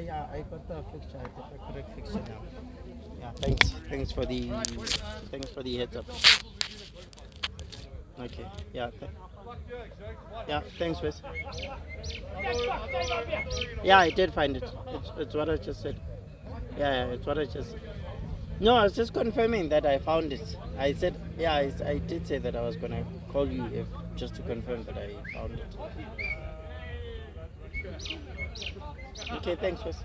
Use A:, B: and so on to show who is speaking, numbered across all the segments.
A: Yeah, I got the fixture. I got the correct fixture now. Yeah, thanks for the heads up. Okay. Yeah. Yeah. Thanks, Wes. Yeah, I did find it. It's what I just said. Yeah, it's what I just. No, I was just confirming that I found it. I said, yeah, I did say that I was gonna call you if just to confirm that I found it. Okay, thanks, Wes.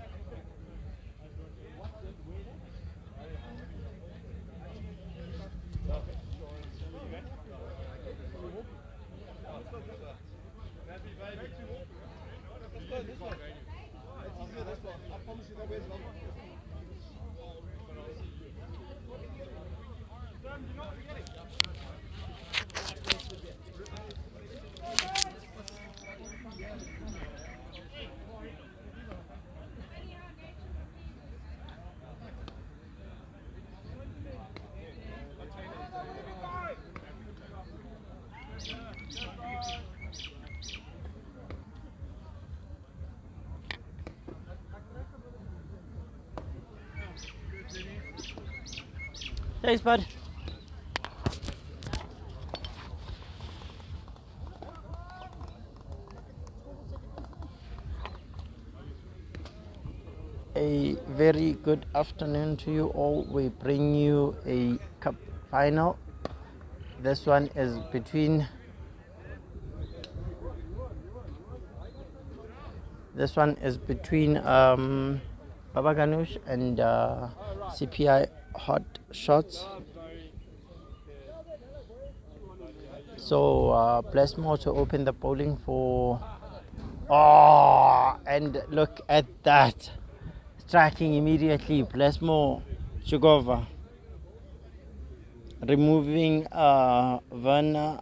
A: Thanks, bud. A very good afternoon to you all. We bring you a cup final. This one is between Babaganooosh and CPI Hot Shots. So Blessmore to open the bowling for. Oh, and look at that. Striking immediately, Blessmore Chugova. Removing Werner.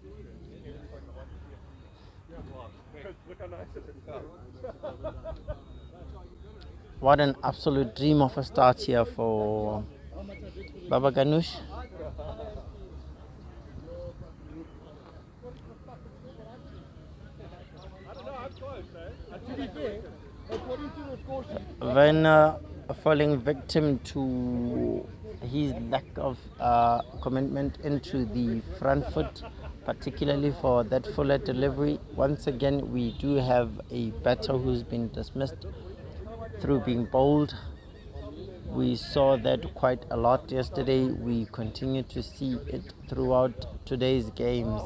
A: What an absolute dream of a start here for Babaganooosh. Werner falling victim to his lack of commitment into the front foot, particularly for that fuller delivery. Once again, we do have a batter who's been dismissed through being bowled. We saw that quite a lot yesterday. We continue to see it throughout today's games.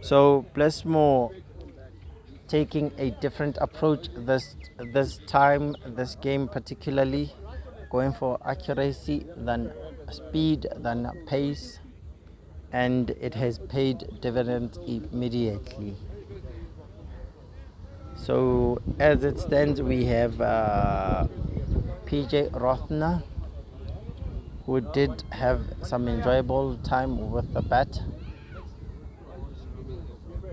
A: So Blessmore taking a different approach this time, this game particularly, going for accuracy than speed than pace, and it has paid dividends immediately. So as it stands, we have PJ Rothner, who did have some enjoyable time with the bat.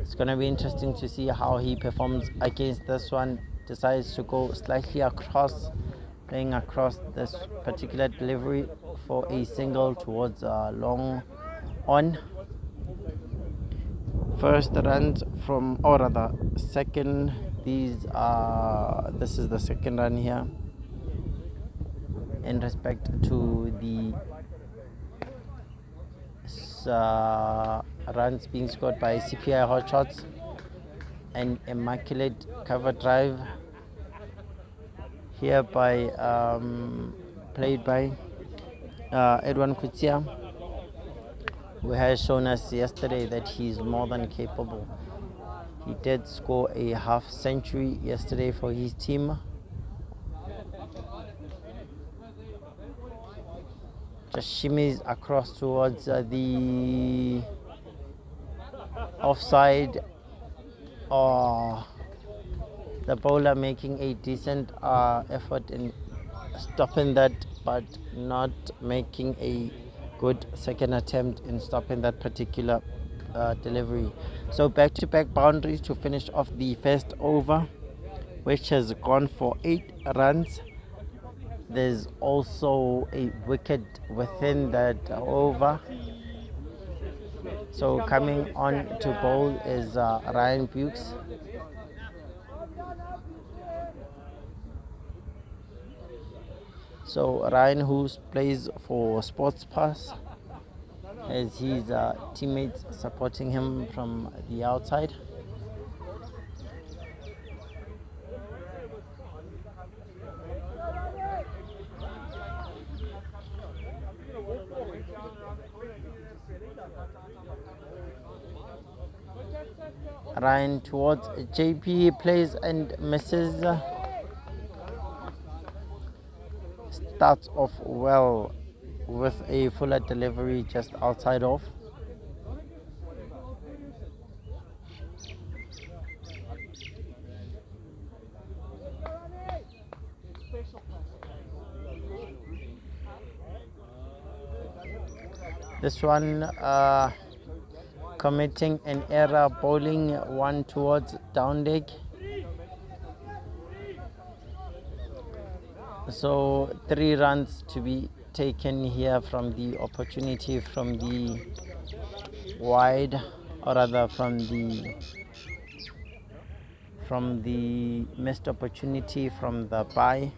A: It's going to be interesting to see how he performs against this one. Decides to go slightly across, playing across this particular delivery for a single towards long on. First runs from, or rather second, this is the second run here in respect to the runs being scored by CPI Hot Shots. An immaculate cover drive here by played by Edwin Kutsia, who has shown us yesterday that he's more than capable. He did score a half century yesterday for his team. Just shimmies across towards the offside. Oh, the bowler making a decent effort in stopping that, but not making a good second attempt in stopping that particular delivery. So back-to-back boundaries to finish off the first over, which has gone for 8 runs. There's also a wicket within that over. So coming on to bowl is Ryan Bukes. So Ryan, who plays for Sports Pass, has his teammates supporting him from the outside. Ryan towards JP, plays and misses. Starts off well with a fuller delivery just outside off. This one committing an error, bowling one towards down leg. So 3 runs to be taken here from the opportunity from the wide, or rather from the missed opportunity from the bye.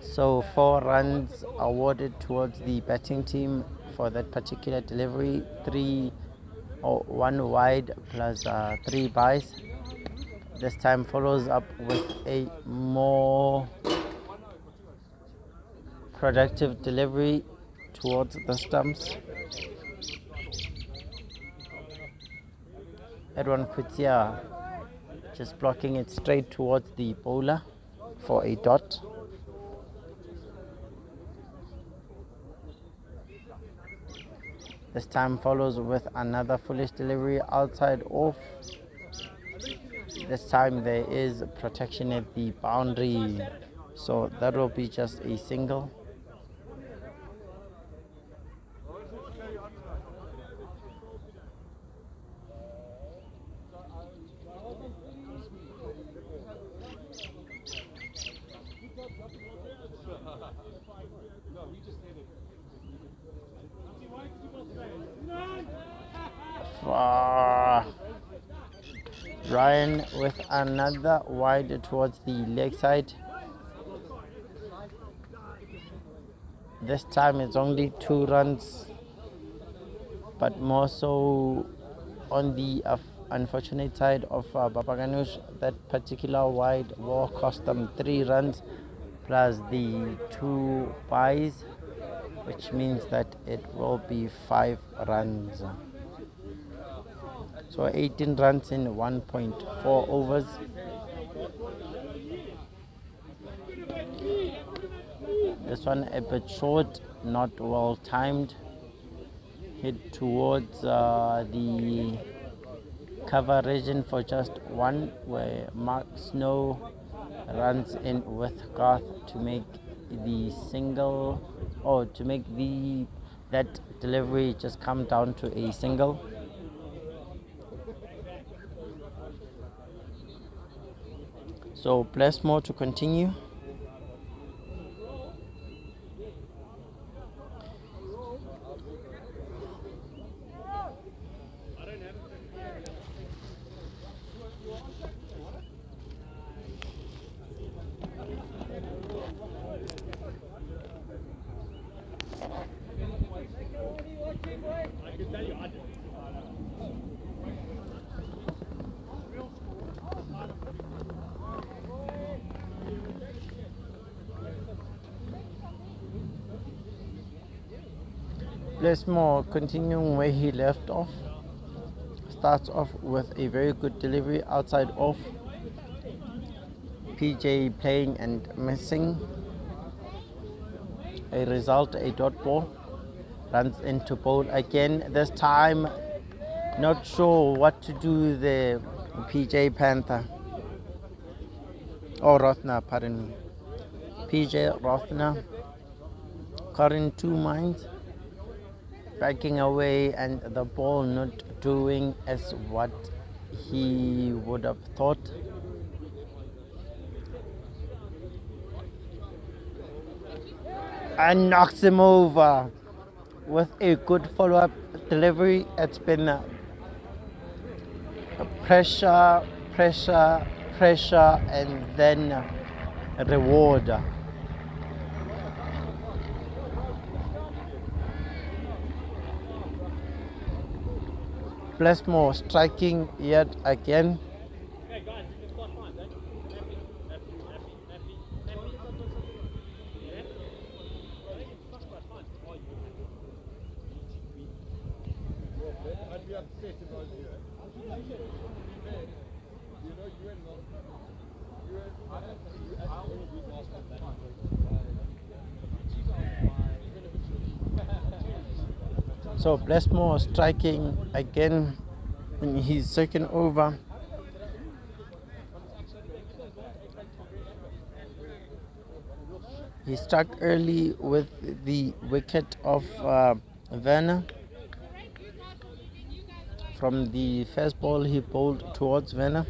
A: So 4 runs awarded towards the batting team for that particular delivery. 1 wide plus 3 byes. This time follows up with a more productive delivery towards the stumps. Edwin Kutia just blocking it straight towards the bowler for a dot. This time follows with another foolish delivery outside off. This time there is protection at the boundary, so that will be just a single. Ryan with another wide towards the leg side. This time it's only 2 runs, but more so on the unfortunate side of Babaganooosh. That particular wide ball cost them 3 runs plus the 2 byes, which means that it will be 5 runs. So 18 runs in 1.4 overs. This one a bit short, not well timed. Hit towards the cover region for just 1, where Mark Snow runs in with Garth to make the single, or to make that delivery just come down to a single. So Blessmore to continue. Blessmore continuing where he left off. Starts off with a very good delivery outside off. PJ playing and missing. A result, a dot ball. Runs into bowl again. This time not sure what to do the PJ Panther. Oh, Rothner, pardon me. PJ Rothner caught in 2 minds. Backing away and the ball not doing as what he would have thought. and knocks him over with a good follow-up delivery. It's been pressure, pressure, pressure, and then reward. Blessmore striking yet again. So Blessmore striking again in his second over. He struck early with the wicket of Werner. From the first ball he bowled towards Werner.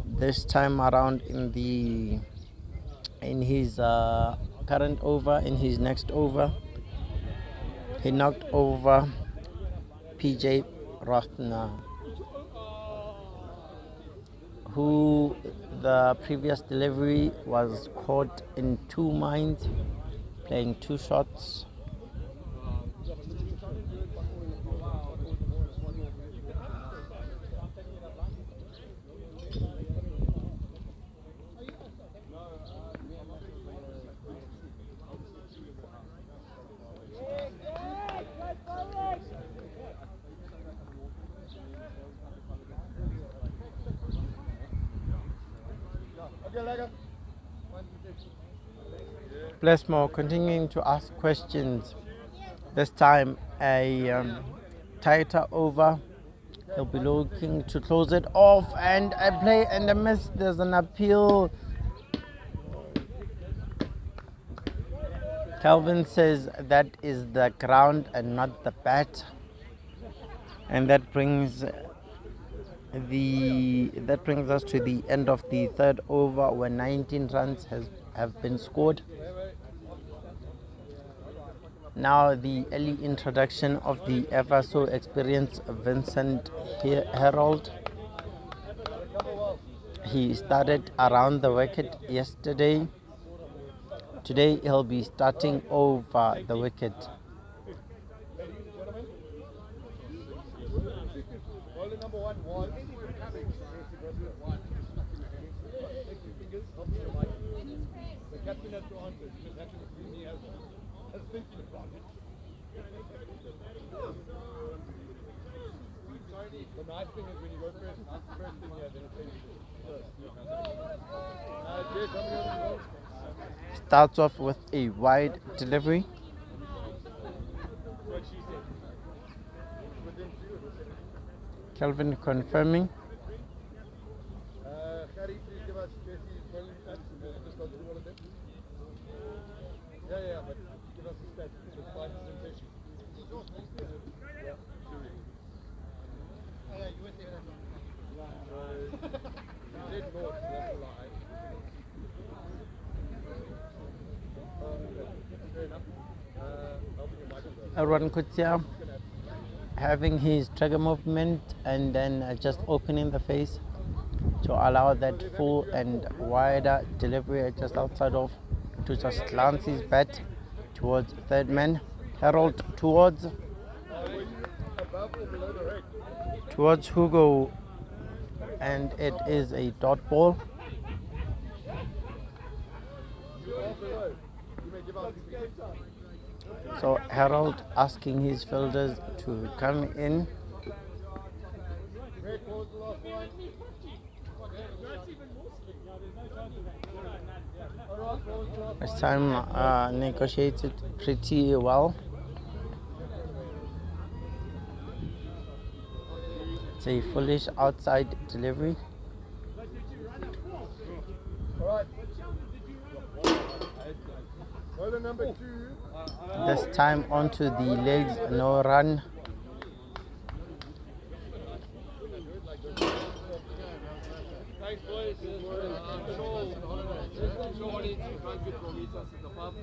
A: This time around in his current over, in his next over, he knocked over PJ Rothner, who the previous delivery was caught in two minds, playing two shots. Blessmore continuing to ask questions. This time a tighter over. He'll be looking to close it off, and a play and a miss. There's an appeal. Calvin says that is the ground and not the bat, and that brings us to the end of the third over, where 19 runs have been scored. Now the early introduction of the ever so experienced Vincent Herald. He started around the wicket yesterday. Today he'll be starting over the wicket.
B: The nice thing is when you go first thing here, then it's
A: Starts off with a wide delivery. Kelvin confirming.
B: Harry, please give us Jesse's bowling stats. Just go through all of them. Yeah, but give us the stats. Let's find the sensation. Yeah. You went there. You did north, so that's a lie. Fair enough.
A: Arwan Kutia having his trigger movement and then just opening the face to allow that full and wider delivery just outside of, to just glance his bat towards third man. Harold towards Hugo, and it is a dot ball. So Harold asking his fielders to come in. This time negotiated pretty well. It's a foolish outside delivery. This time onto the legs, no run.
B: Somebody trying to promise us at the pub.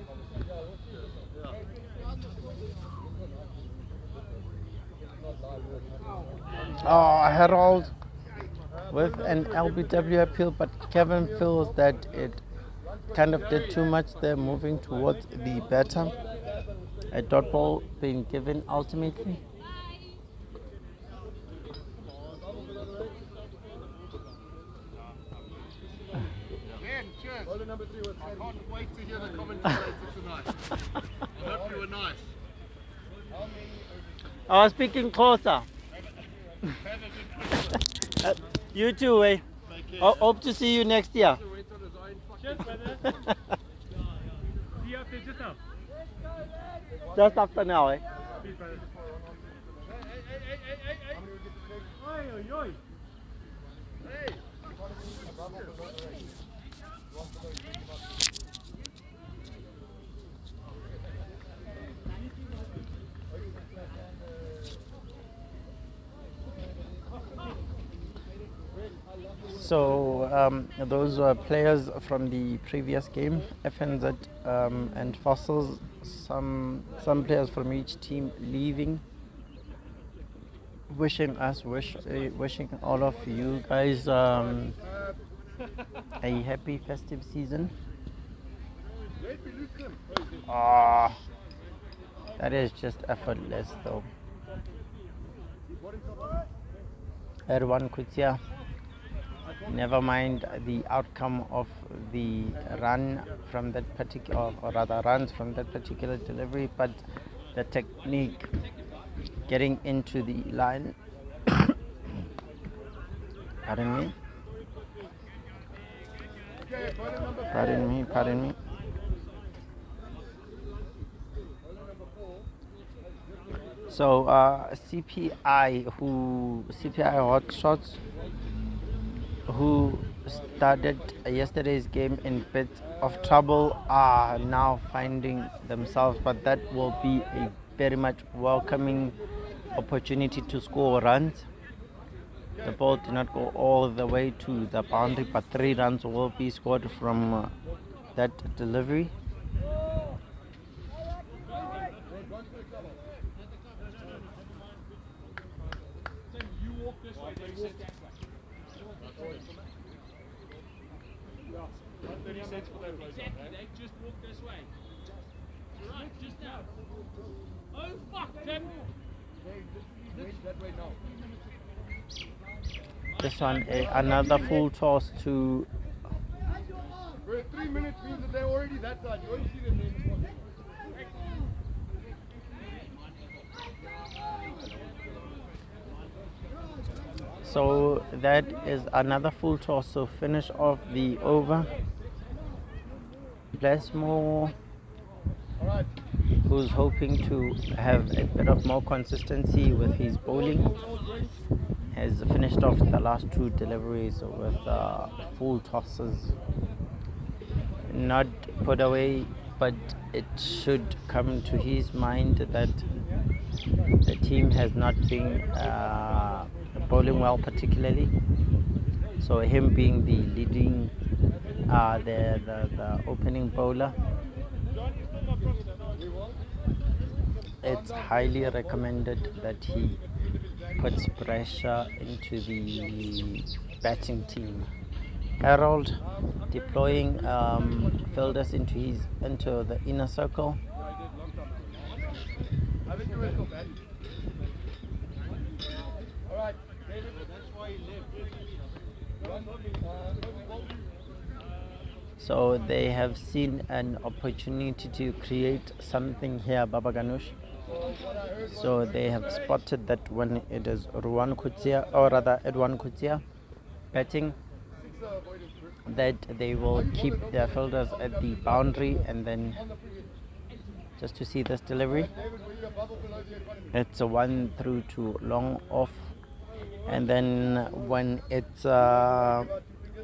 A: Oh, Harold with an LBW appeal, but Kevin feels that it kind of did too much there, moving towards the better. A dot ball being given ultimately.
B: Cheers. Number 3 was I can't wait to hear the commentary tonight. I hope you were nice.
A: I was speaking closer. You too, eh? Hope to see you next year.
B: Cheers, brother. See you up there just now.
A: Just after now, eh?
B: Peace, brother. Oi, oi, oi. Hey.
A: So those were players from the previous game, FNZ and Fossils. Some players from each team leaving. Wishing all of you guys a happy festive season. That is just effortless though. Everyone could see. Never mind the outcome of the run from that particular, or rather runs from that particular delivery, but the technique, getting into the line. Pardon me. So CPI Hot Shots, who started yesterday's game in bits of trouble, are now finding themselves, but that will be a very much welcoming opportunity to score runs. The ball did not go all the way to the boundary, but 3 runs will be scored from that delivery.
B: Exactly, they just walked this way. Right, just now. Oh fuck, Tim! That way now.
A: This one, another full toss to.
B: We're at 3 minutes, means that they're already that side. You won't see them anymore.
A: So that is another full toss to finish off the over. Blessmore, who's hoping to have a bit of more consistency with his bowling, has finished off the last 2 deliveries with full tosses. Not put away, but it should come to his mind that the team has not been bowling well particularly. So him being the leading, the opening bowler, it's highly recommended that he puts pressure into the batting team. Harold deploying fielders into the inner circle. So they have seen an opportunity to create something here, Babaganooosh. So they have spotted that when it is Edwan Kutia batting, that they will keep their fielders at the boundary, and then just to see this delivery, it's a 1 through to long off, and then when it's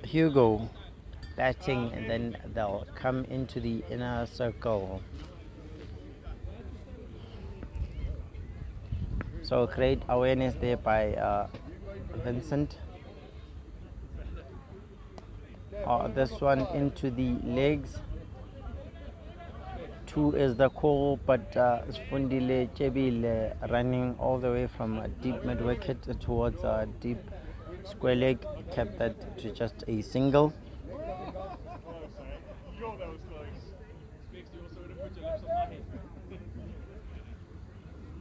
A: Hugo batting, and then they'll come into the inner circle. So great awareness there by Vincent This one into the legs. 2 is the call, but Sfundile Chebile running all the way from deep mid wicket towards deep square leg kept that to just a single.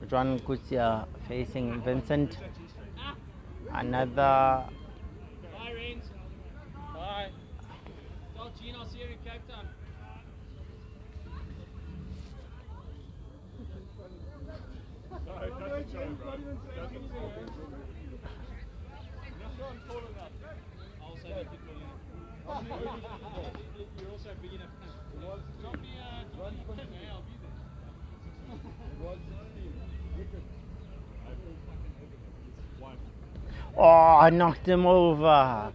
A: John Kutsia facing Vincent. Another.
B: Bye, Rains. Bye. Tell Gene I'll see you in Cape Town. I'll say that people you're also big enough. Drop me a pin, I'll be there.
A: Oh, I knocked him over.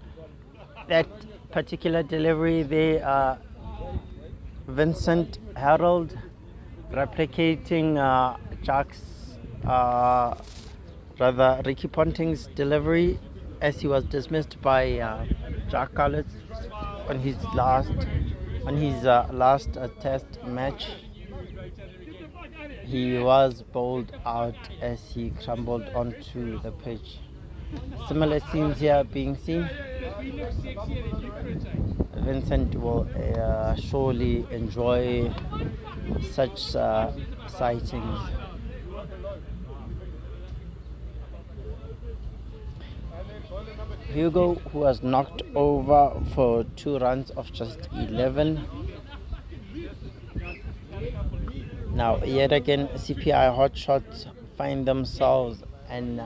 A: That particular delivery there, Vincent Harold replicating Jack's, rather Ricky Ponting's delivery as he was dismissed by Jack Collins on his last test match. He was bowled out as he crumbled onto the pitch. Similar scenes here being seen. Vincent will surely enjoy such sightings. Hugo, who was knocked over for 2 runs of just 11. Now, yet again, CPI hotshots find themselves in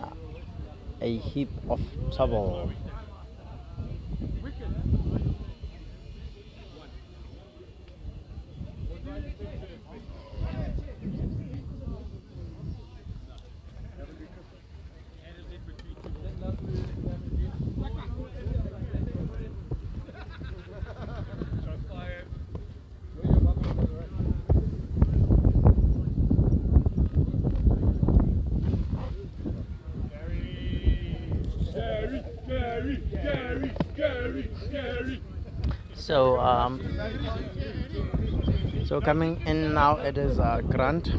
A: a heap of trouble. So coming in now, it is Grant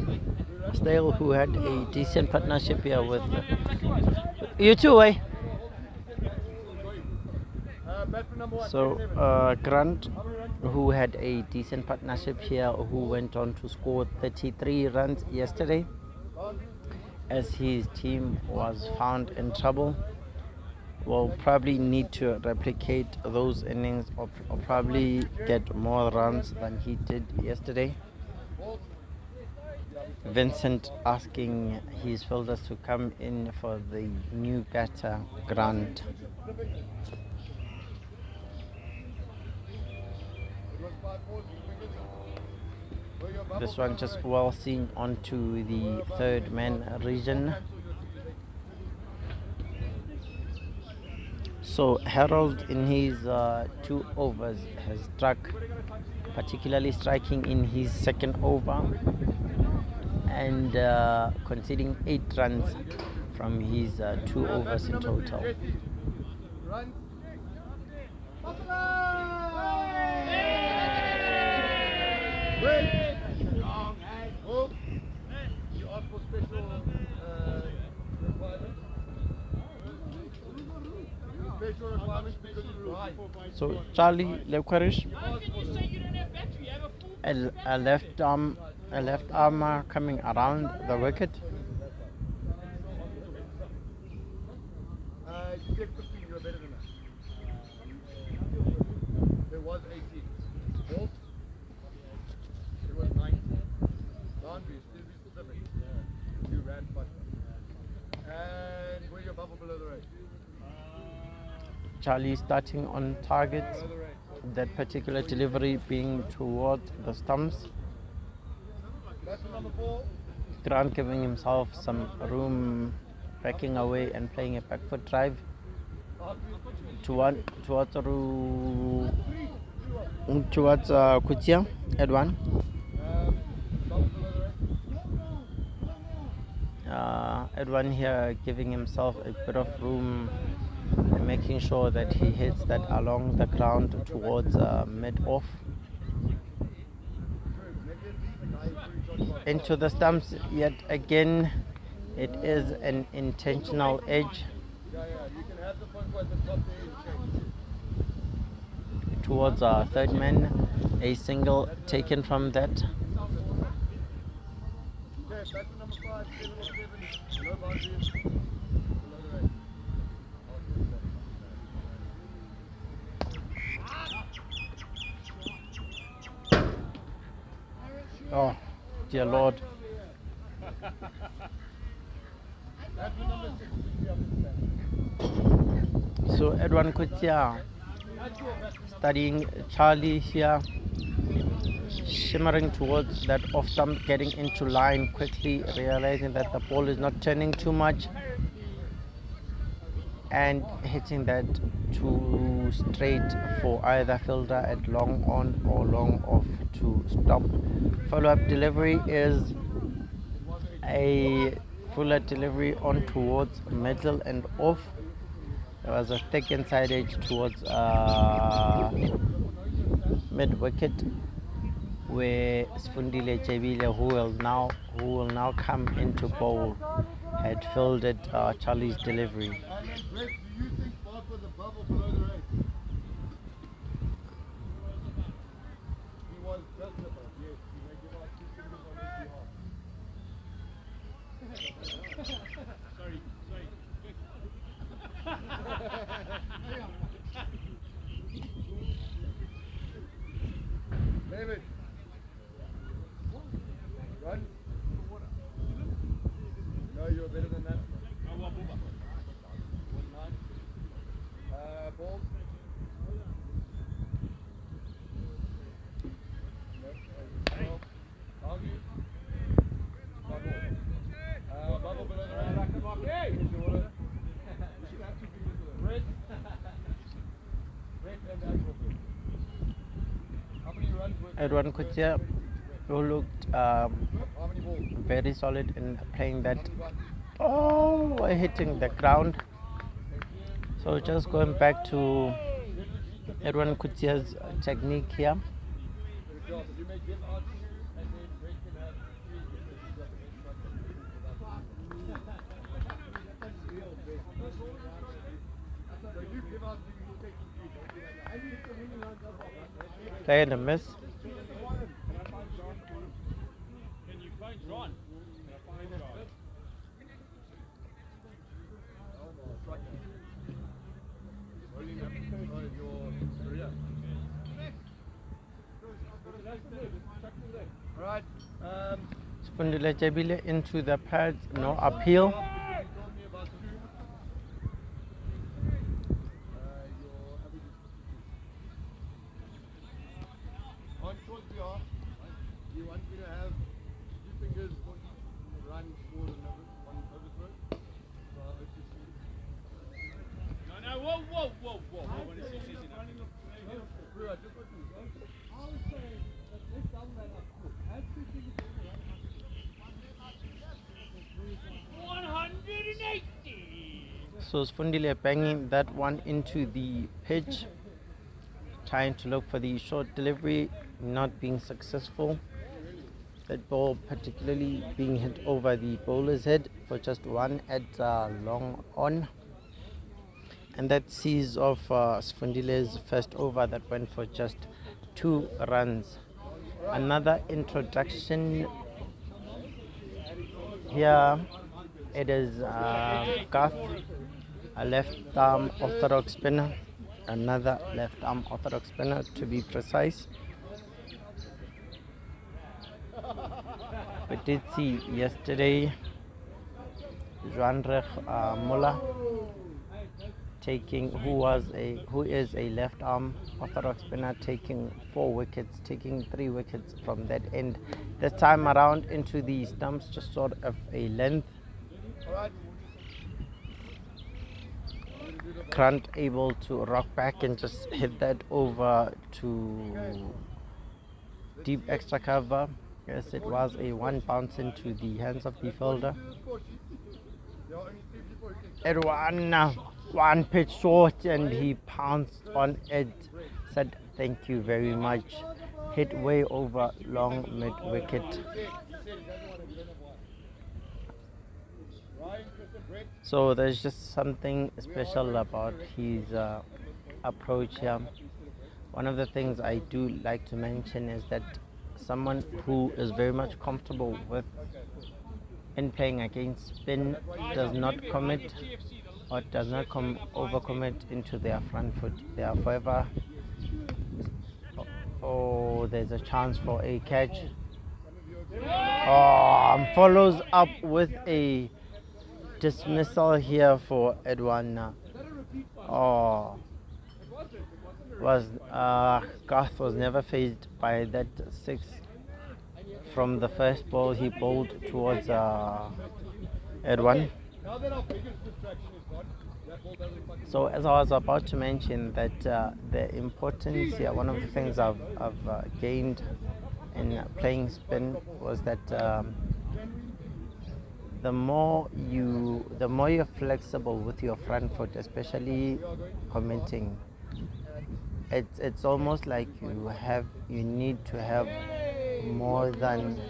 A: Stale, who had a decent partnership here with you too, eh? So Grant, who had a decent partnership here, who went on to score 33 runs yesterday as his team was found in trouble, will probably need to replicate those innings or probably get more runs than he did yesterday. Vincent asking his fielders to come in for the new batter, Grant. This one just well seen onto the third man region. So Harold in his 2 overs has struck, particularly striking in his second over and conceding 8 runs from his 2 overs in total. So Charlie Leukarish, a left arm coming around the wicket.
C: There was 18. Bolt. It was 19. Boundaries, still be specific. You ran fast. And where's your bubble below the right?
A: Charlie starting on target, that particular delivery being towards the stumps. Grant giving himself some room, backing away and playing a back foot drive towards Kutia at 1. At 1 here, giving himself a bit of room and making sure that he hits that along the ground towards mid-off. Into the stumps yet again. It is an intentional edge
C: Yeah, you can have the phone call at the top there and change.
A: towards our third man. A single taken from that.
C: Okay, back to number 5, 707. No boundaries. Below the right.
A: Oh, dear Lord.
C: That's the number 6. You understand.
A: So Edwin Kutia studying Charlie here, shimmering towards that off stump, getting into line quickly, realizing that the ball is not turning too much, and hitting that too straight for either fielder at long on or long off to stop. Follow-up delivery is a fuller delivery on towards middle and off. There was a thick inside edge towards mid wicket, where Sfundile Jebile, who will now come into bowl, had fielded Charlie's delivery.
C: And then, Brett, do you think Bob was a bubble below the right? He was just above, yes. He may give out 2 fingers on his behalf.
B: Sorry.
C: David. Run. No, you're better than that. Balls. Bubble below the right. Hey! You should have 2 fingers for that. Red and actual field. How many runs were
A: Edwin Kutia, who looked
C: how many balls?
A: very solid in playing that. Oh, hitting the ground. So just going back to Edwin Kutia's technique here.
C: Good job. You make them out and then Brett can have 3 fingers. He's got the extra. So you give out, you take the
A: Play and a miss.
B: Can you find John? Can I find John?
C: Alright,
A: Sfundile Jebile into the pads, no appeal.
C: you told me about 2. Your average is 52. On short PR, you want me to have 2 fingers for each run scored on overthrow? So I'll let you see.
B: No, whoa. I want to see this in
C: Bro, I just want to.
B: 180.
A: So Sfundile banging that one into the pitch, trying to look for the short delivery, not being successful. That ball particularly being hit over the bowler's head for just 1 at long on. And that sees off Sfundile's first over that went for just 2 runs. Another introduction here. It is Garth, a left arm orthodox spinner, another left arm orthodox spinner to be precise. We did see yesterday Joanrech Muller taking, who is a left arm orthodox spinner, taking 4 wickets, taking 3 wickets from that end. This time around into the stumps, just sort of a length. Grant able to rock back and just hit that over to deep extra cover. Yes, it was a 1 bounce into the hands of the fielder. Edwin one pitch short, and he pounced on it. Said thank you very much. Hit way over long mid wicket. So there's just something special about his approach here. One of the things I do like to mention is that someone who is very much comfortable with in playing against spin does not commit or does not overcommit into their front foot. They are forever. Oh, there's a chance for a catch. Oh, follows up with a dismissal here for Edwana. Oh, Garth was never phased by that six. From the first ball he bowled towards Edwan. So as I was about to mention that the importance here, one of the things I've gained in playing spin was that the more you're flexible with your front foot, especially commenting, it's almost like you need to have more than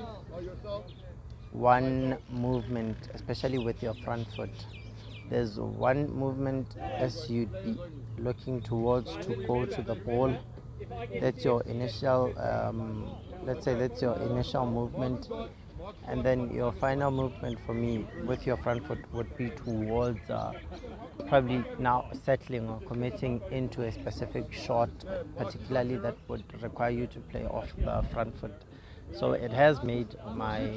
A: one movement, especially with your front foot. There's one movement as you'd be looking towards to go to the ball. That's your initial, let's say that's your initial movement. And then your final movement for me with your front foot would be towards probably now settling or committing into a specific shot, particularly that would require you to play off the front foot. So it has made my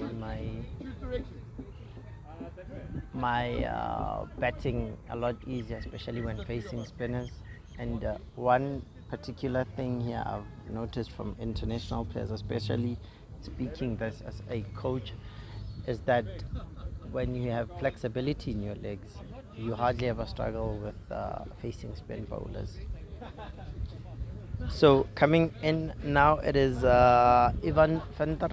A: batting a lot easier, especially when facing spinners. And one particular thing here I've noticed from international players, especially speaking this as a coach, is that when you have flexibility in your legs, you hardly ever struggle with facing spin bowlers. So coming in now, it is Ivan Fenter.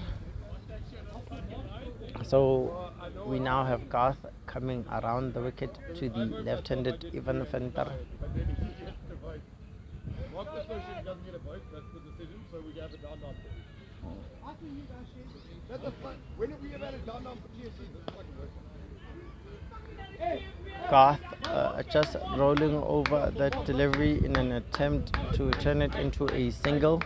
A: So we now have Garth coming around the wicket to the left-handed Ivan Fenter. Garth just rolling over that delivery in an attempt to turn it into a single.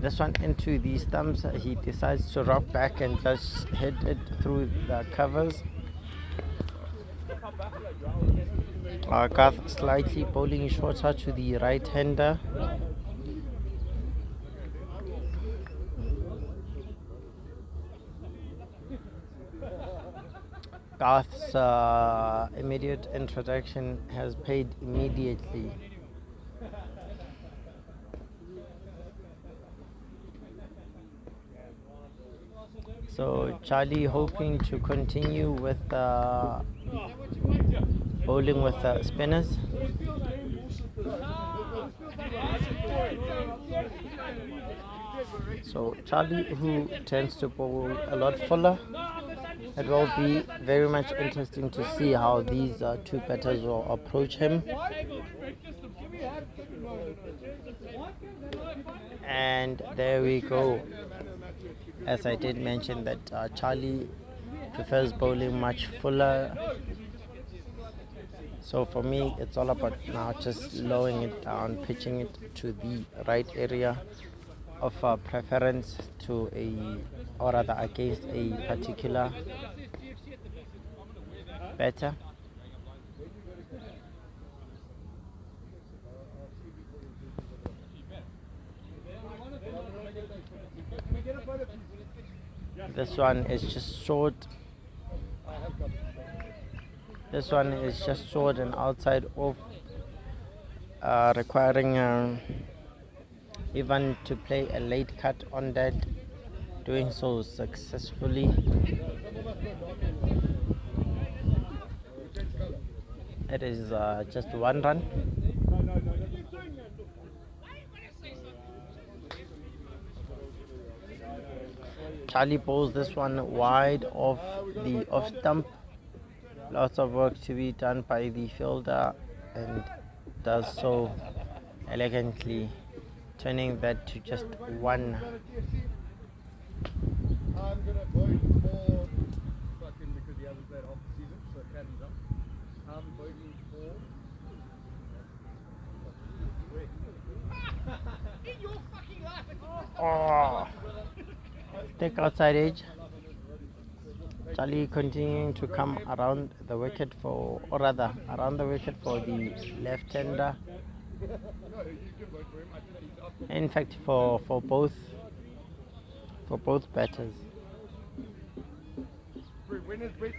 A: This one into the stumps, he decides to rock back and just hit it through the covers. Garth slightly bowling shorter to the right-hander. Garth's immediate introduction has paid immediately. So Charlie hoping to continue with bowling with spinners. So Charlie, who tends to bowl a lot fuller, it will be very much interesting to see how these two batters will approach him. And there we go. As I did mention that Charlie prefers bowling much fuller. So for me, it's all about now just slowing it down, pitching it to the right area of preference to or rather against a particular batter. This one is just short. This one is just short and outside off, requiring Ivan to play a late cut on that, doing so successfully. It is just one run. Charlie bowls this one wide off the off stump. Lots of work to be done by the fielder, and does so elegantly, turning that to just one.
C: I'm gonna vote for fucking because he hasn't played half the season, so Canada. I'm voting for.
B: In your fucking life!
A: Oh, take outside edge. Charlie continuing to come around the wicket for, or rather, around the wicket for the left-hander. In fact, for both batters.
C: Winners wait.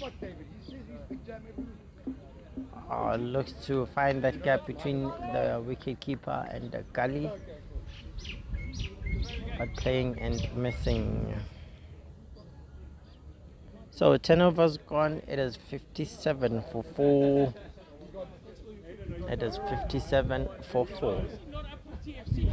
C: Fuck David. He says he's big jam every week.
A: Looks to find that gap between the wicketkeeper and the gully, but playing and missing. So 10 overs gone. It is 57 for 4. It is 57 for 4.
B: Not up to TFC.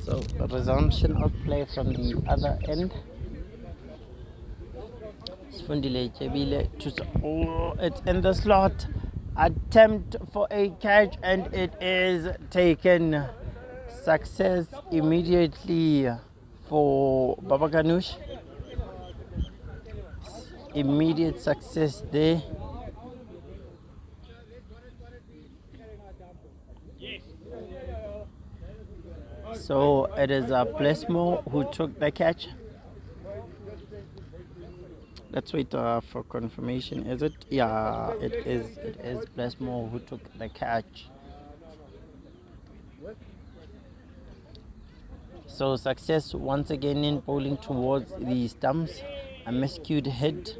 A: So resumption of play from the other end. Sfundile Jebile to, it's in the slot. Attempt for a catch, and it is taken. Success immediately for Babaganooosh. Immediate success there. So it is Blessmore who took the catch. Let's wait for confirmation. Is it? Yeah, it is. It is Blessmore who took the catch. So success once again in bowling towards the stumps. A miscued head.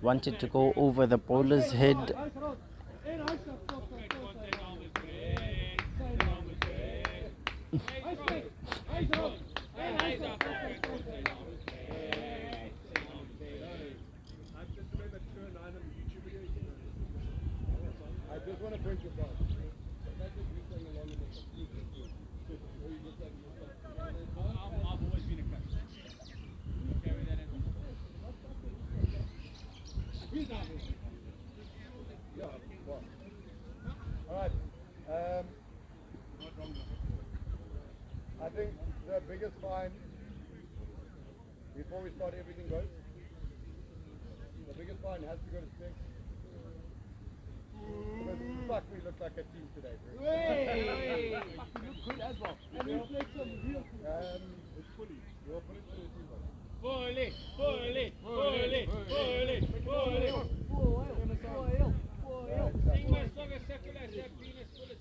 A: Wanted to go over the bowler's head.
C: I just want to break your ball.
B: I've always been a coach. Carry that in.
C: Yeah, well. Alright. I think the biggest fine before we start everything goes. The biggest fine has to go to 6. Because fuck, we look like a team today, bro.
B: Hey! You look good as well. And you play some real
C: It's fully. We'll put it to the team.
B: Fully, fully, fully, fully, fully. Sing my song a secular Venus full of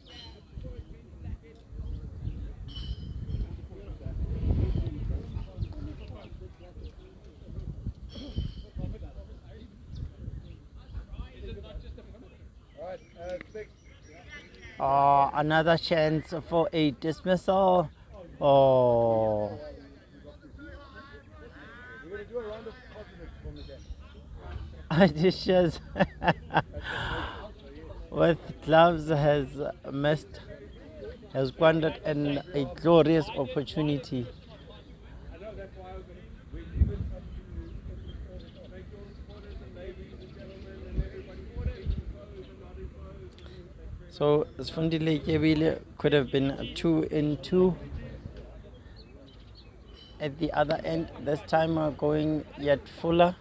C: Alright, 6.
A: Another chance for a dismissal. Oh.
C: We're going to do a round of positives from the game.
A: Dishes with gloves has missed, has squandered a glorious opportunity.
C: I know that's why I was going to leave it up to make all the supporters and ladies and gentlemen and everybody
A: So Sfundile Kebile could have been 2 in 2. at the other end. This time we're going yet fuller.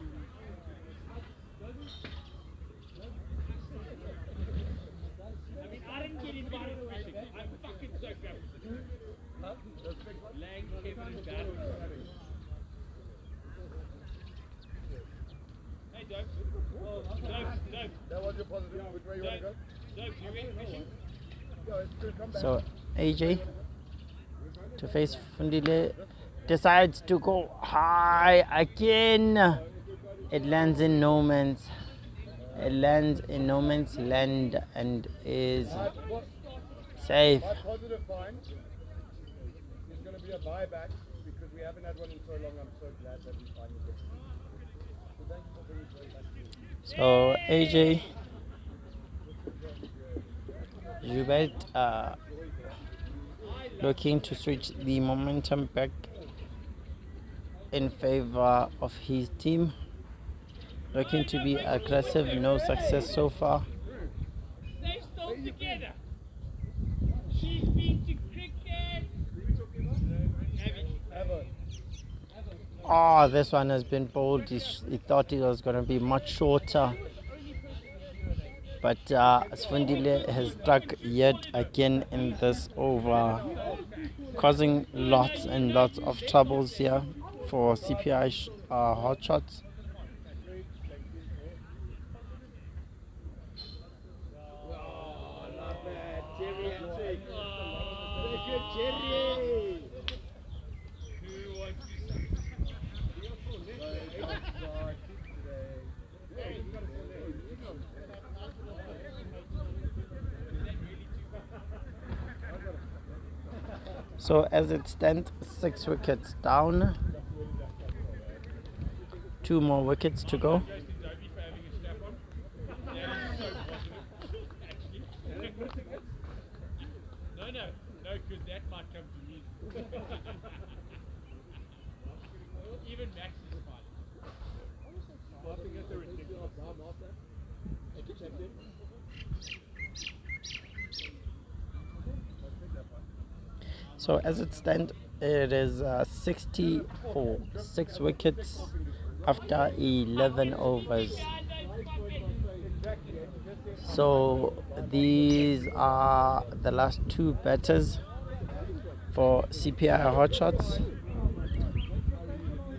B: I mean, I didn't get invited fishing. I'm fucking so grateful. Lang, Kevin, and Dad. Hey, Dope. Dope.
C: That was your positive. Which way you want to go?
B: Dope, you went fishing?
C: Yeah, it's going to come back.
A: So AJ to face Fundile decides to go high again. It lands in no man's. It lands in no man's land and is safe.
C: My positive find is going to be a buyback because we haven't had one in so long. I'm so glad that we finally get it. So thank you for bringing it back to you.
A: So AJ Jubet looking to switch the momentum back in favor of his team. Looking to be aggressive, no success so far.
B: Stay still together. She's been to cricket.
A: Oh, this one has been bold. He thought it was going to be much shorter. But Sfundile has struck yet again in this over, causing lots and lots of troubles here for CPI hot shots. So as it stands, 6 wickets down. 2 more wickets to go.
B: No, because that might come to me. Even Max is fine.
A: So as it stands, it is 60 for 6 wickets after 11 overs. So these are the last 2 batters for CPI hotshots.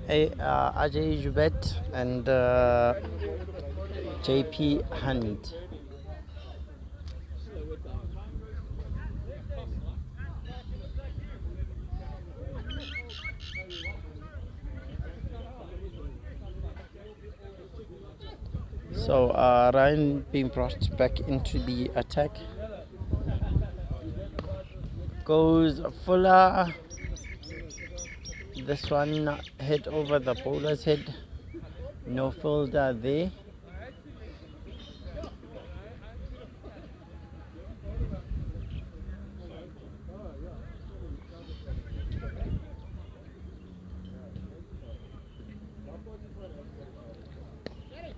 A: Ajay Jubet and JP Hunt. So Ryan being brought back into the attack. Goes Fuller. This one hit over the bowler's head. No fielder there.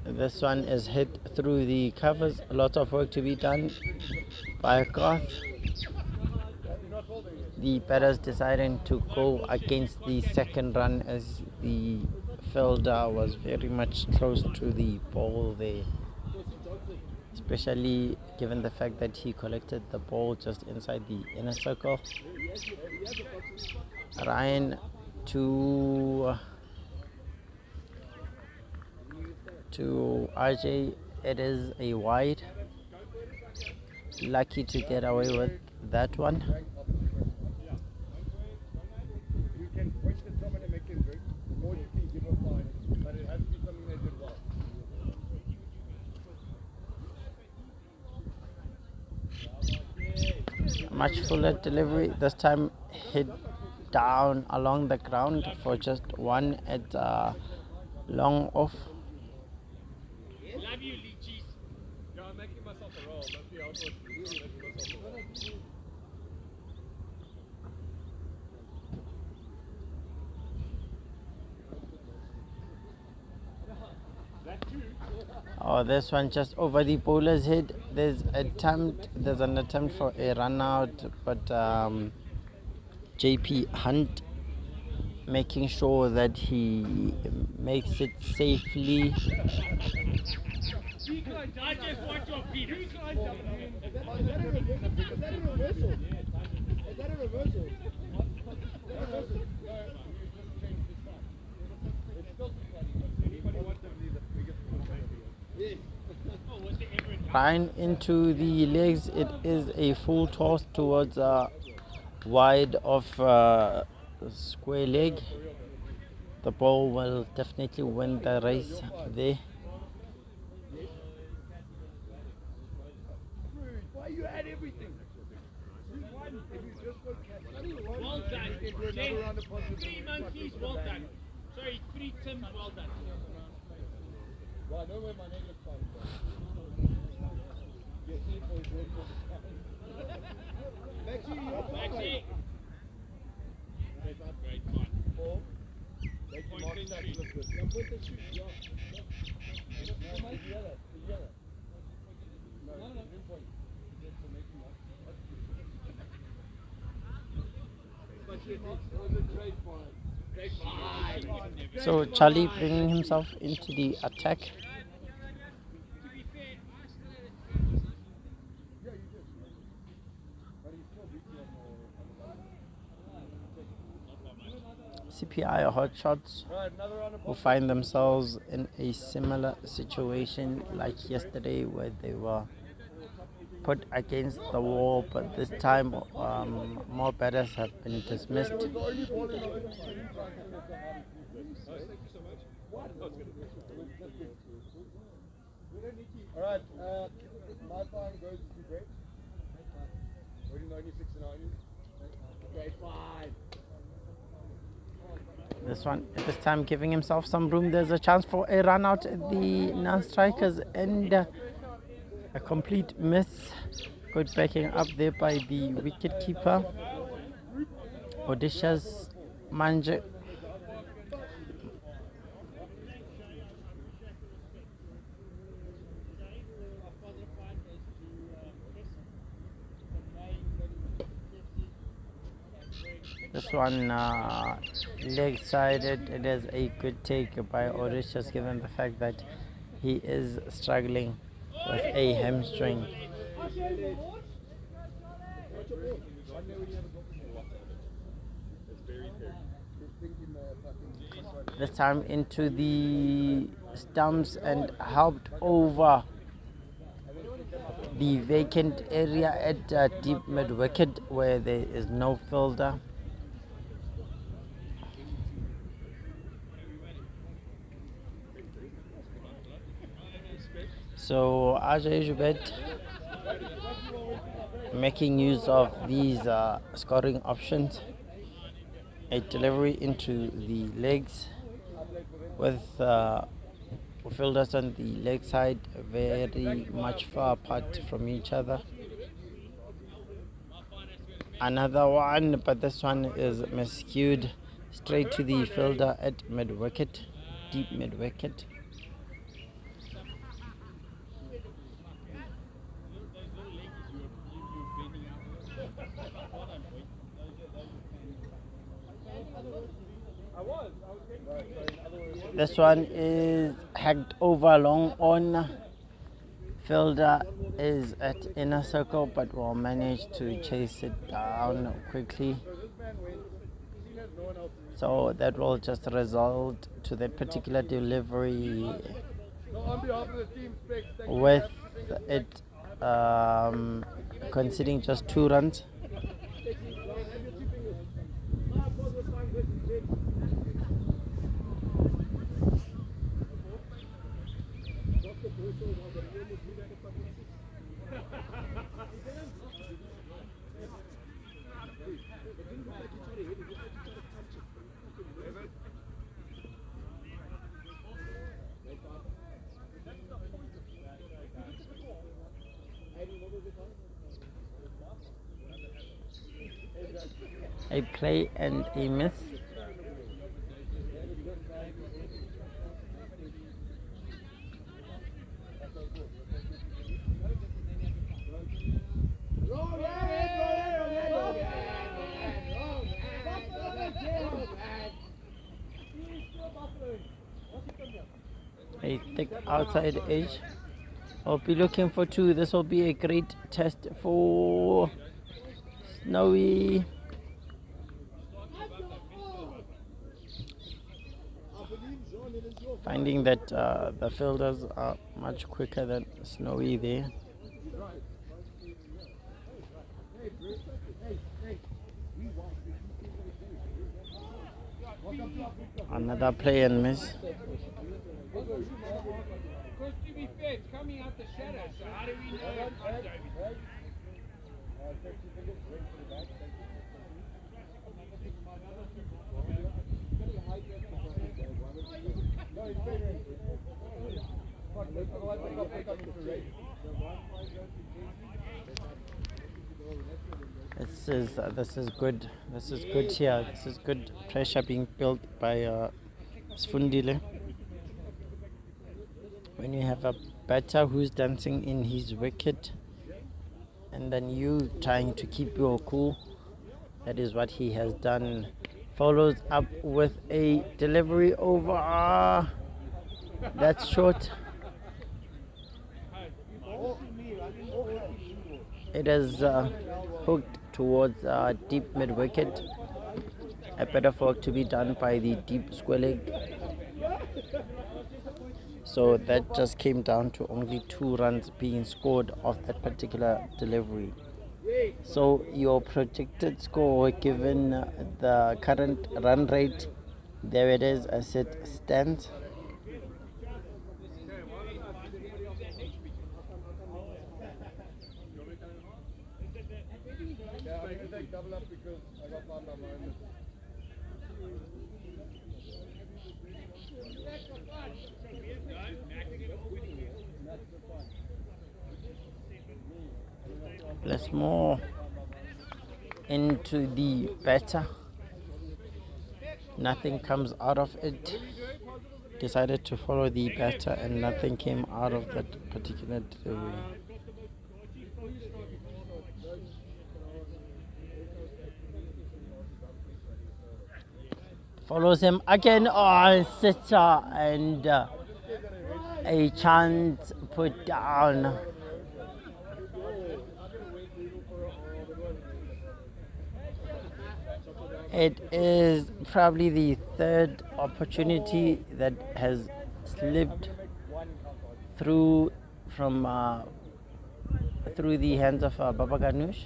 A: This one is hit through the covers. A lot of work to be done by Garth. The batters deciding to go against the second run as the fielder was very much close to the ball there, especially given the fact that he collected the ball just inside the inner circle. Ryan to RJ, it is a wide. Lucky to get away with that one.
C: You can point at someone and make them drink, or you can give a fine, but it has to be something they did well.
A: Much fuller delivery, this time hit down along the ground for just 1 at long off.
B: Love you, Leechies.
C: Yeah, I'm making myself a roll. That's the output.
A: Oh, this one just over the bowler's head. There's an attempt for a run out, but JP Hunt making sure that he makes it safely.
B: I just want your penis.
C: Is that a reversal? Is that a reversal?
A: Line into the legs. It is a full toss towards wide of square leg. The ball will definitely win the race there.
C: Why you had everything?
B: Well done. James, 3 monkeys, well done. Sorry, 3 Tims, well done.
C: Well, I know where my negative comes from.
B: Maxi. Great fun. Point and shoot.
A: So Charlie bringing himself into the attack.
B: To be fair, I still had
A: CPI hotshots who find themselves in a similar situation like yesterday, where they were put against the wall, but this time more batters have been dismissed.
C: Alright, my fine goes to Brett. 96 and 90. Okay, 5.
A: This one, at this time, giving himself some room. There's a chance for a run out at the non-strikers, and a complete miss. Good backing up there by the wicket keeper, Odysseus Manje. This one leg-sided. It is a good take by Odysseus, given the fact that he is struggling with a hamstring. This time into the stumps and helped over the vacant area at deep mid-wicket, where there is no fielder. So Ajay Jubet making use of these scoring options. A delivery into the legs with fielders on the leg side very much far apart from each other. Another one, but this one is miscued straight to the fielder at mid-wicket, deep mid-wicket. This one is hacked over long on. Fielder is at inner circle, but will manage to chase it down quickly. So that will just result to that particular delivery with it conceding just 2 runs. A play and a miss. thick outside edge. I'll be looking for two. This will be a great test for Snowy. Finding that the fielders are much quicker than Snowy there. Another play and miss.
B: Because to be fair, it's coming out the shadow, so how do we know it's not David?
A: This is good. This is good here. This is good pressure being built by Sfundile. When you have a batter who's dancing in his wicket, and then you trying to keep your cool, that is what he has done. Follows up with a delivery over. That's short. It is hooked towards deep mid wicket. A better work to be done by the deep square leg. So that just came down to only 2 runs being scored off that particular delivery. So your projected score, given the current run rate, there it is as it stands.
C: Yeah, I'm going to take double up because I got one on my own.
A: Let's more into the batter. Nothing comes out of it. Decided to follow the batter and nothing came out of that particular delivery. Follows him again. Oh, sitter and a chance put down. It is probably the 3rd opportunity that has slipped through from through the hands of Babaganooosh.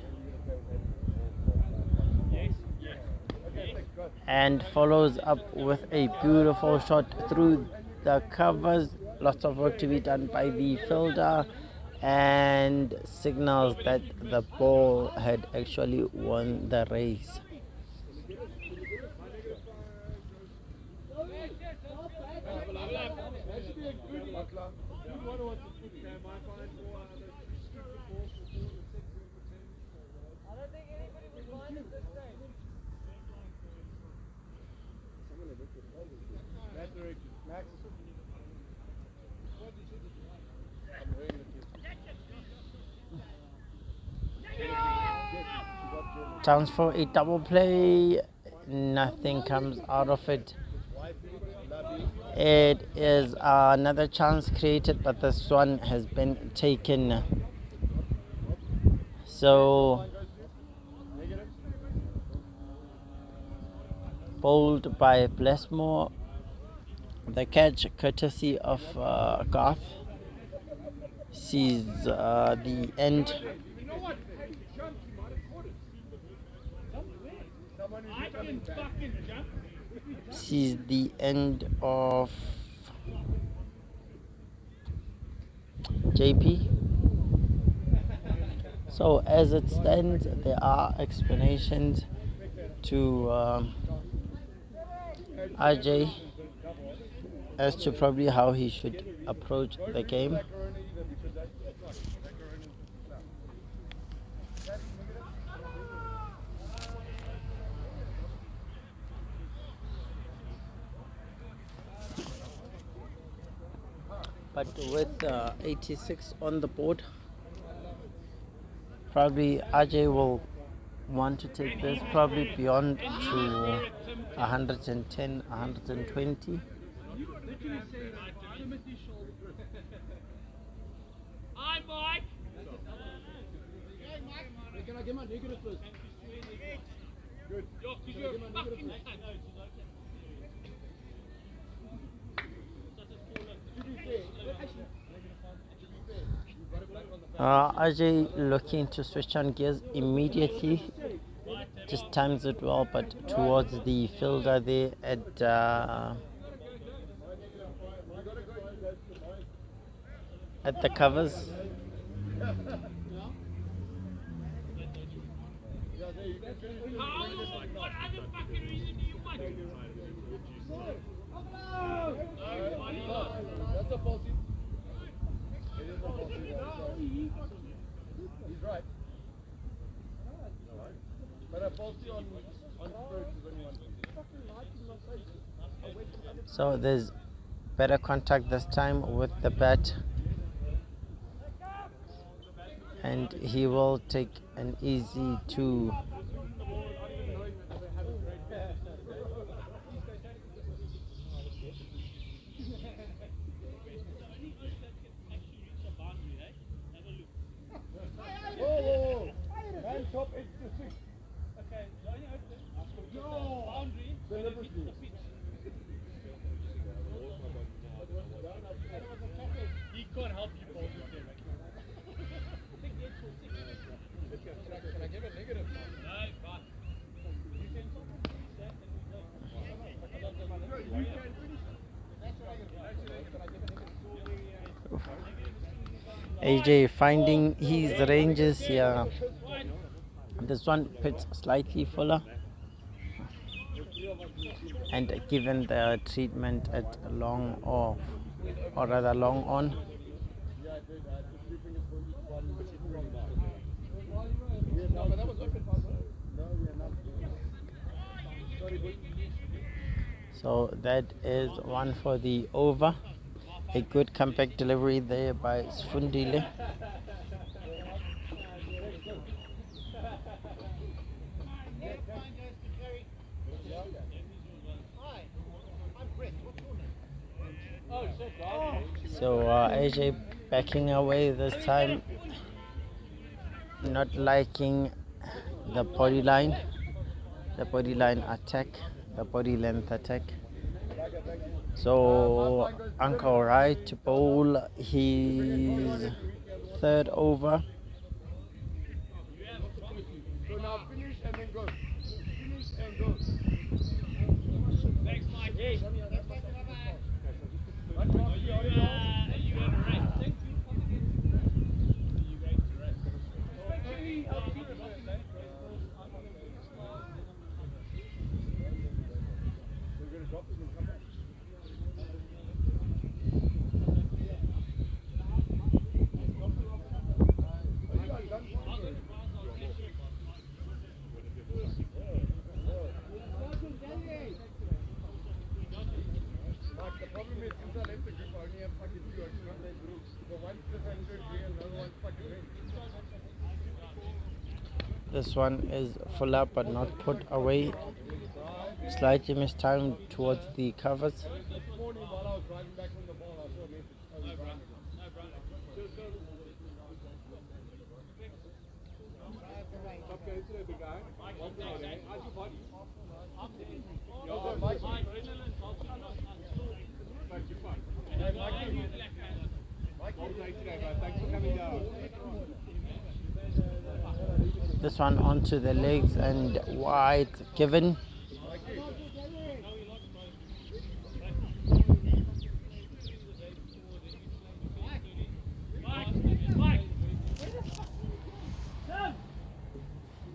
A: And follows up with a beautiful shot through the covers. Lots of work to be done by the fielder, and signals that the ball had actually won the race. Chance for a double play. Nothing comes out of it. It is another chance created, but this one has been taken. So bowled by Blessmore. The catch, courtesy of Garth, sees the end. Sees the end of JP. So as it stands, there are explanations to RJ as to probably how he should approach the game. But with 86 on the board, probably RJ will want to take this probably beyond to 110, 120.
C: get my negative first? Good.
B: Yo, because you're a fucking cunt.
C: To be fair, actually, you've got it back on the back.
A: Ajay looking to switch on gears immediately. Just times it well, but towards the fielder there at the covers.
B: How? What other fucking reason do you want?
C: That's a false hit. It is a false hit. He's right. But a false hit on first is only one thing.
A: So there's better contact this time with the bat, and he will take an easy 2.
C: Whoa. Man top 8 to 6.
B: Okay, the only boundary
C: Deliberately.
B: he can't help you both with them.
C: Can I give a negative?
B: No, but you can set and
A: AJ finding his ranges here. This one pitched slightly fuller, and given the treatment at long off, or rather long on,
C: No, but that was open pass. No, we are not. Sorry, good.
A: so that is one for the over. A good comeback delivery there by Sfundile. So AJ backing away this time, not liking the body line attack, the body length attack. So Uncle Right to bowl his 3rd over.
C: So now finish and then go. Finish and go.
B: thanks, Mike. Hey.
C: What
B: Are you going to rest? Thank you. Are you going to rest?
C: We're going to drop this and come back. Mark, the problem is since I left the group, I only have fucking 2 extra groups. So one's defensive here, another one's fucking red.
A: This one is full up but not put away. Slightly mistimed towards the covers.
C: This morning while I was driving back from the ball, I saw a message. Oh, we ran it. Stop going to the big guy. One day, eh? How's your body? Yo, Mike. Mike, you're fine. Hey, Mike, all day today, man. Thanks for coming down.
A: This one onto the legs and wide given.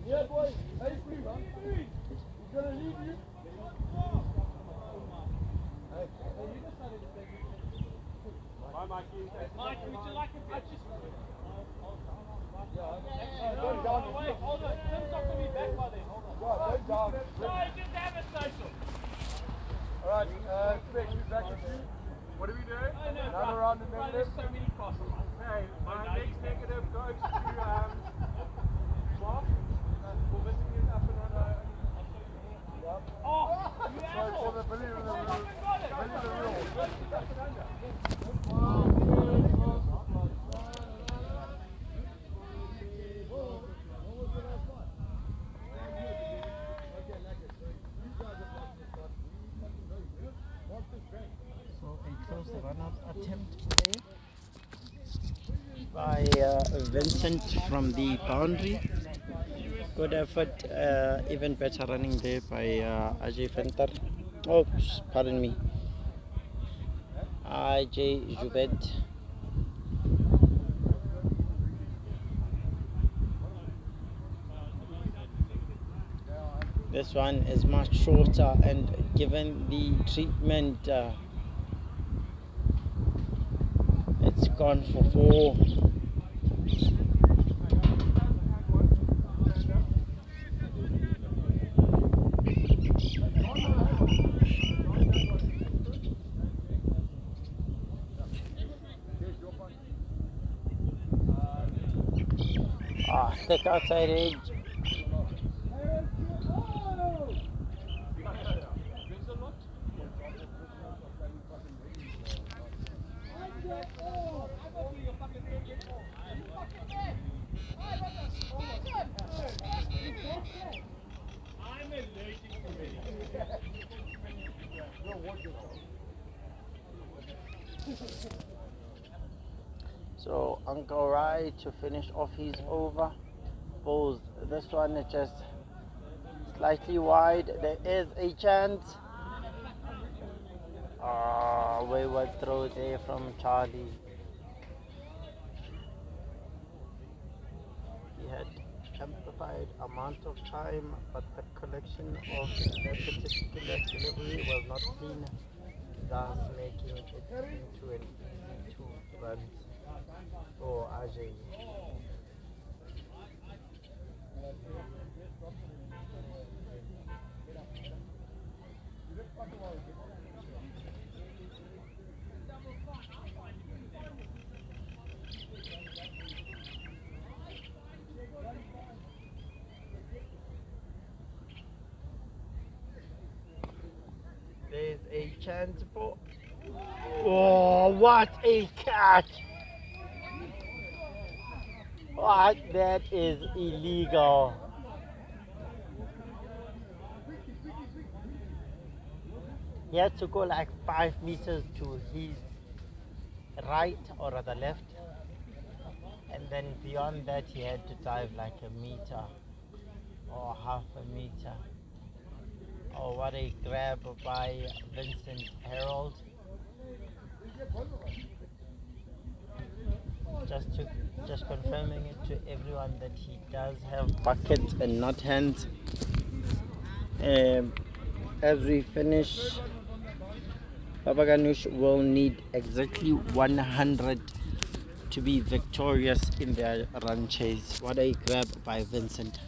C: Yeah, boy. Hey, free, man. He's gonna leave you. Hey, you decided to take it. Bye, Mikey.
B: Mike, would you like a bit?
C: Don't down.
B: Wait, hold on. Tim's not going to be back by then. Hold on.
C: Don't down.
B: No, just have it, social.
C: Alright, Spec, we're back with you. What are we doing? Another round of
B: There's
C: negatives.
B: so many possible.
C: Hey, my next negative goes to Mark for missing his up and runner.
B: Oh, you
C: So
B: asshole.
C: for the Billy with the
B: Oh,
C: rule.
B: got it.
C: Billy the rule.
A: by Vincent from the boundary. Good effort, even better running there by Ajay Fentar. Oh, pardon me. Ajay Jubed. This one is much shorter, and given the treatment, it's gone for 4. Thick outside edge.
B: I'm allergic to it.
A: So Uncle Rai to finish off his over. Balls. This one is just slightly wide. There is a chance. Wayward throw there from Charlie. He had amplified amount of time, but the collection of that particular delivery was not clean, thus making it into an easy 2 runs for Ajay. There's a chance for. Oh, what a catch! What? That is illegal. He had to go like 5 meters to his right or rather left, and then beyond that he had to dive like a meter or half a meter. Oh, what a grab by Vincent Harold. Just confirming it to everyone that he does have buckets and not hands. As we finish, Babaganooosh will need exactly 100 to be victorious in their run chase. What a grab by Vincent.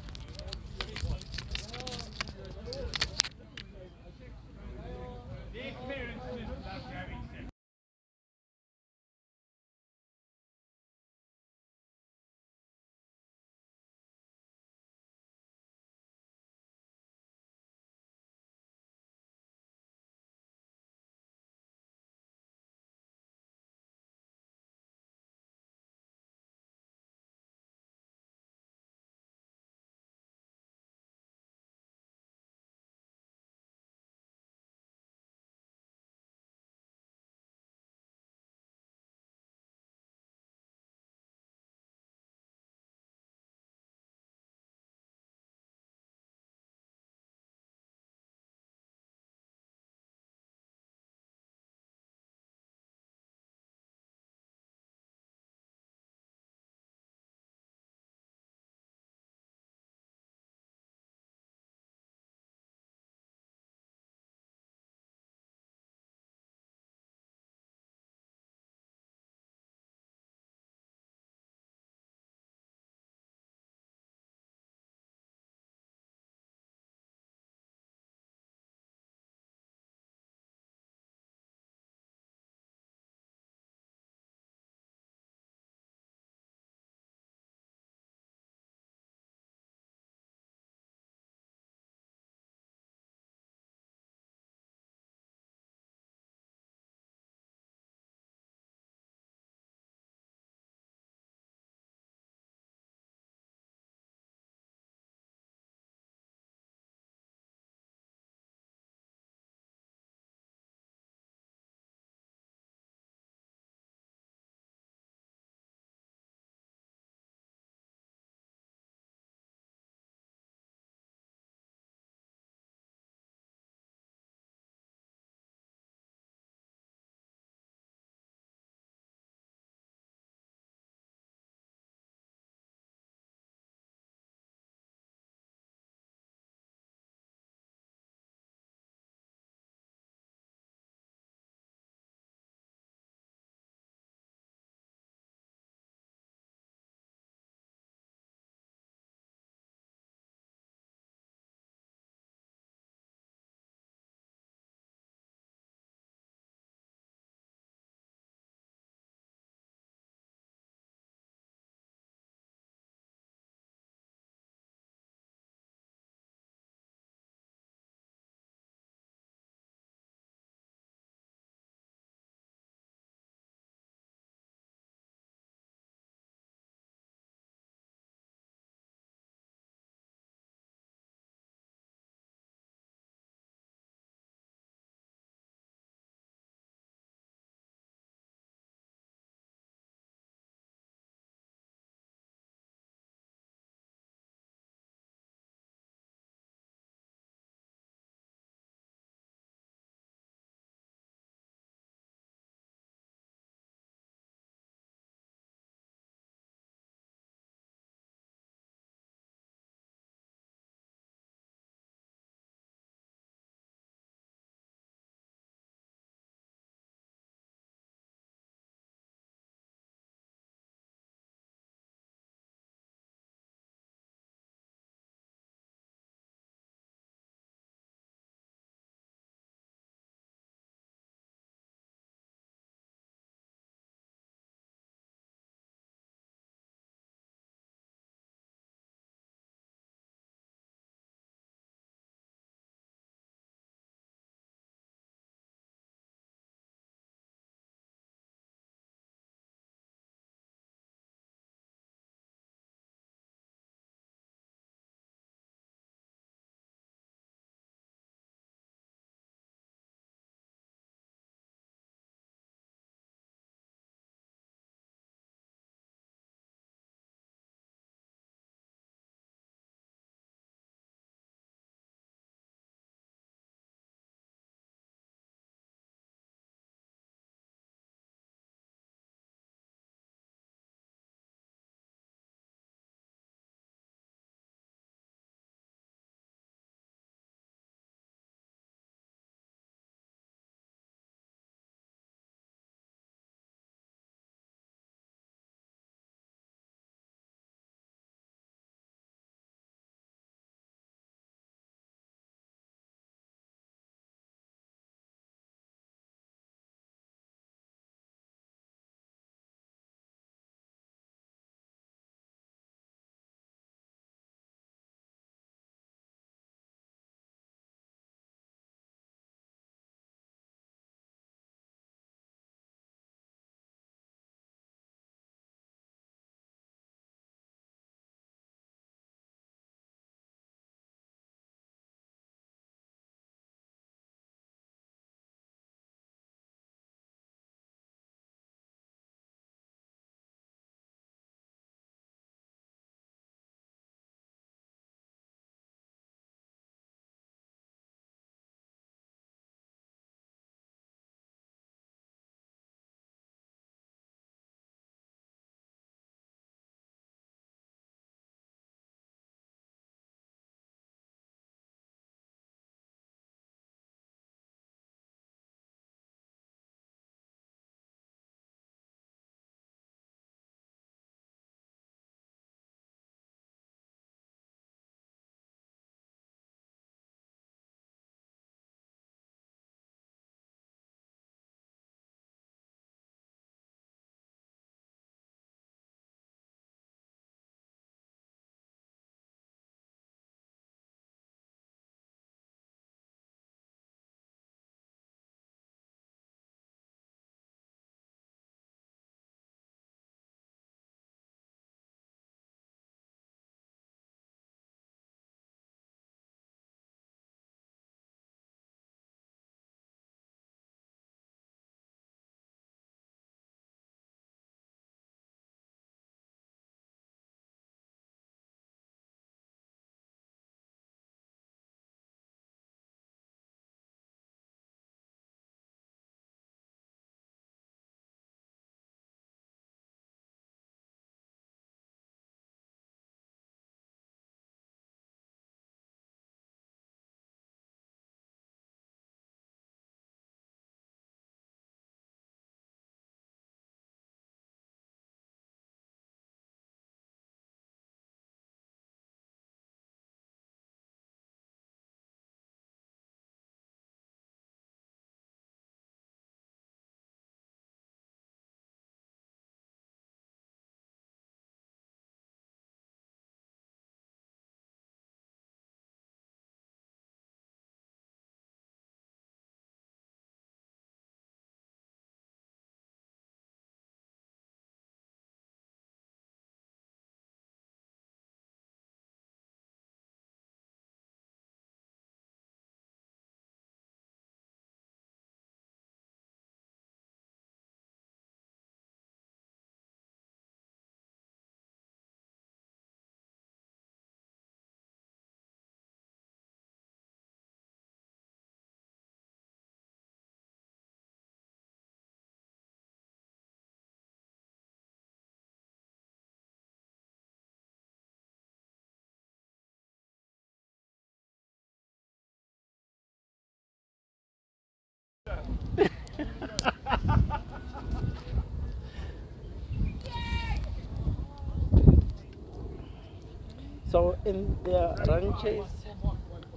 A: So in the run chase,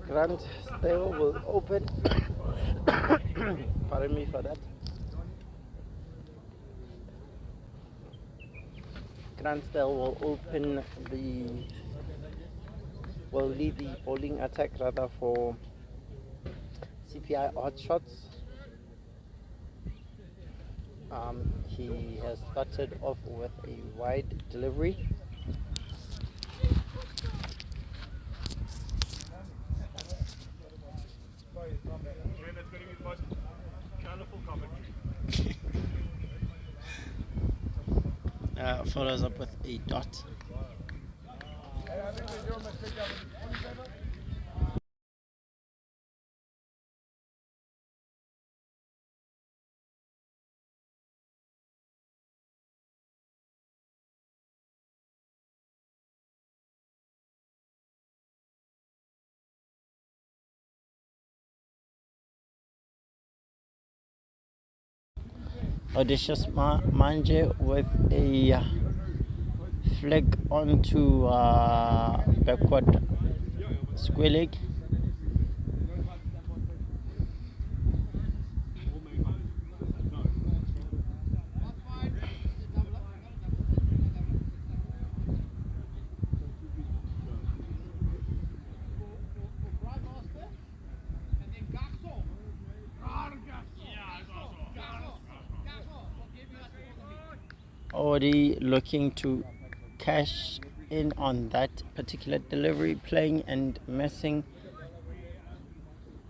A: Grant still will open. Pardon me for that. Grant still will open will lead the bowling attack rather for CPI odd shots. He has started off with a wide delivery.
C: That's going to be the most colourful commentary.
A: Follows up with a dot. Audacious Manje with a flick onto backward square leg. Already looking to cash in on that particular delivery, playing and messing.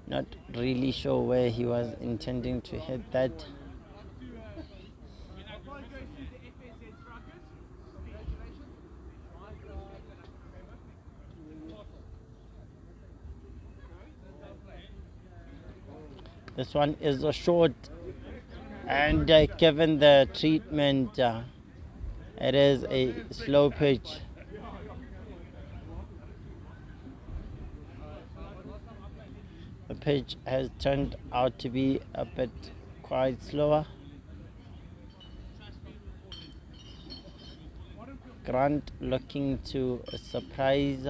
A: Not really sure where he was intending to hit that. This one is a short, and given the treatment, it is a slow pitch. The pitch has turned out to be a bit quite slower. Grant looking to surprise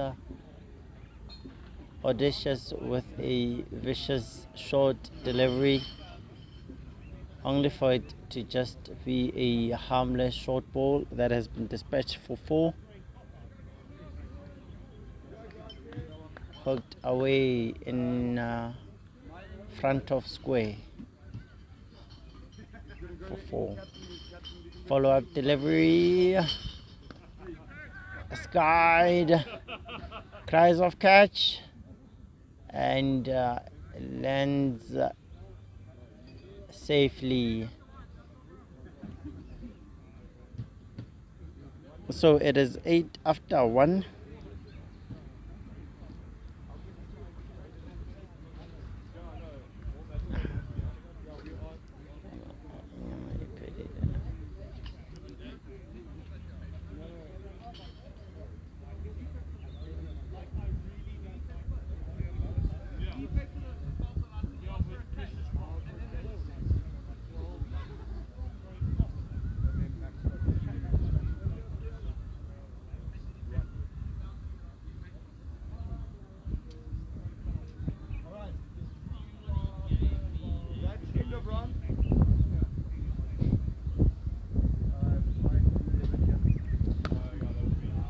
A: Audacious with a vicious short delivery, only for it to just be a harmless short ball that has been dispatched for 4. Hooked away in front of square for 4. Follow-up delivery, skied, cries of catch, and lands safely. So it is 8 after 1.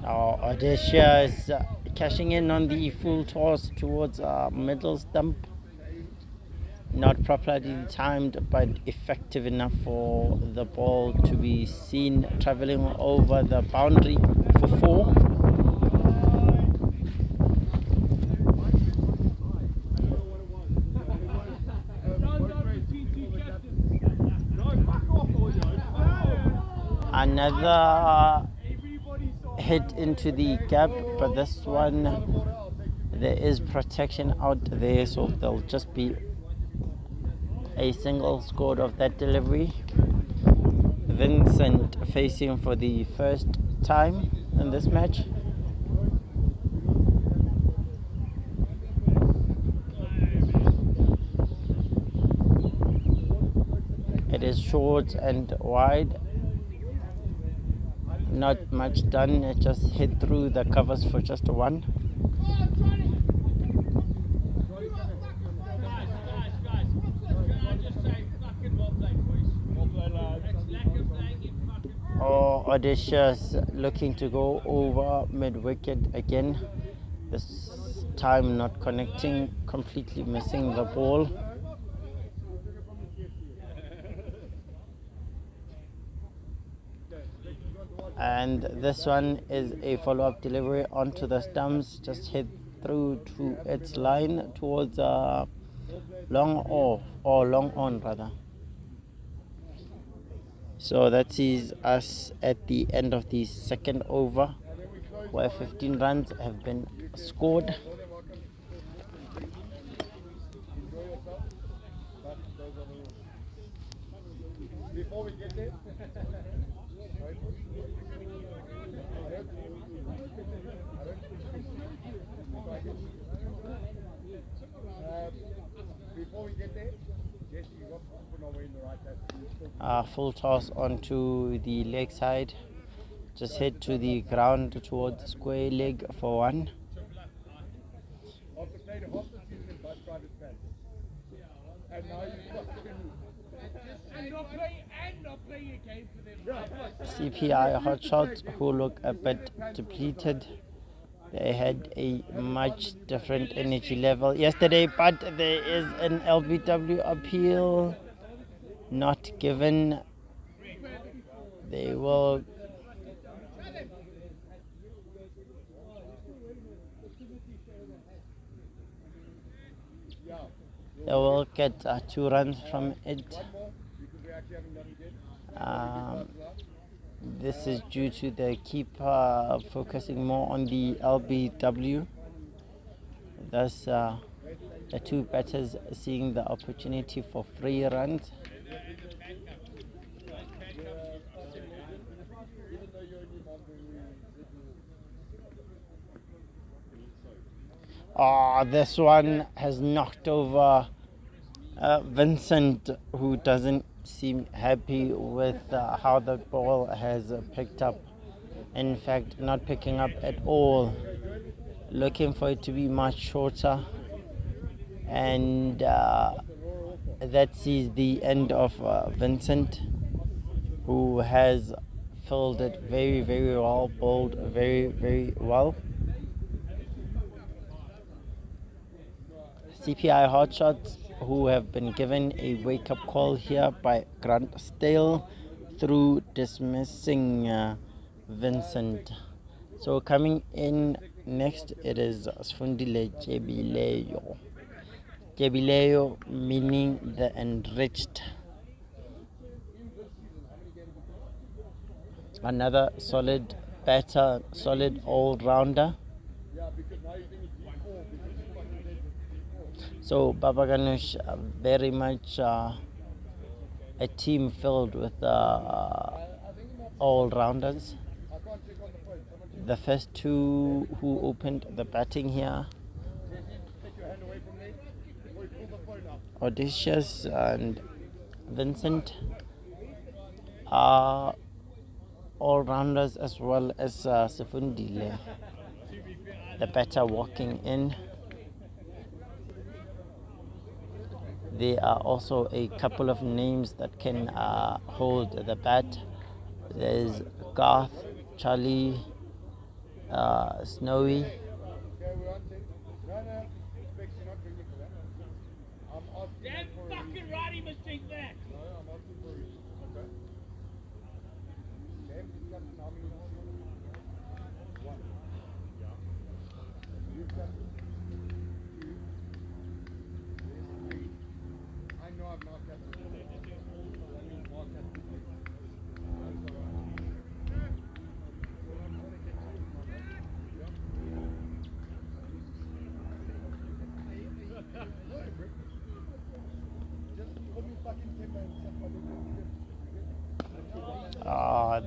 A: Audacious cashing in on the full toss towards middle stump. Not properly timed, but effective enough for the ball to be seen traveling over the boundary for 4. Another hit into the gap, but this one there is protection out there, so there'll just be a single scored of that delivery. Vincent facing for the first time in this match. It is short and wide. not much done. It just hit through the covers for just a one.
B: Guys, can I just say fucking well played, boys? Well played, lads. It's lack of playing in fucking...
A: Oh, Audacious looking to go over mid-wicket again. This time not connecting, completely missing the ball. And this one is a follow-up delivery onto the stumps, just hit through to its line towards long off, or long on rather. So that sees us at the end of the second over, where 15 runs have been scored.
C: Before we get there, yes, you got to put away in the right hand.
A: Full toss onto the leg side, just hit to the ground towards the square leg for one.
C: After played half the season in Bus Private Fan. And now you've got
B: And not playing a game for them.
A: CPI hotshots who look a bit depleted. They had a much different energy level yesterday, but there is an LBW appeal not given. They will get 2 runs from it. This is due to the keeper focusing more on the LBW. Thus, the two batters seeing the opportunity for free runs. This one has knocked over Vincent, who doesn't seem happy with how the ball has picked up. In fact, not picking up at all, looking for it to be much shorter, and that sees the end of Vincent, who has filled it very, very well, bowled very, very well. CPI hotshots who have been given a wake-up call here by Grant Stale through dismissing Vincent. So coming in next, it is Sfundile Jebileyo. Jebileyo meaning the enriched. Another solid batter, solid all-rounder. So Babaganooosh very much a team filled with all-rounders. The first two who opened the batting here, Audacious and Vincent, are all-rounders, as well as Sifundile, the batter walking in. There are also a couple of names that can hold the bat. There's Garth, Charlie, Snowy.
B: Damn fucking right, he must take that.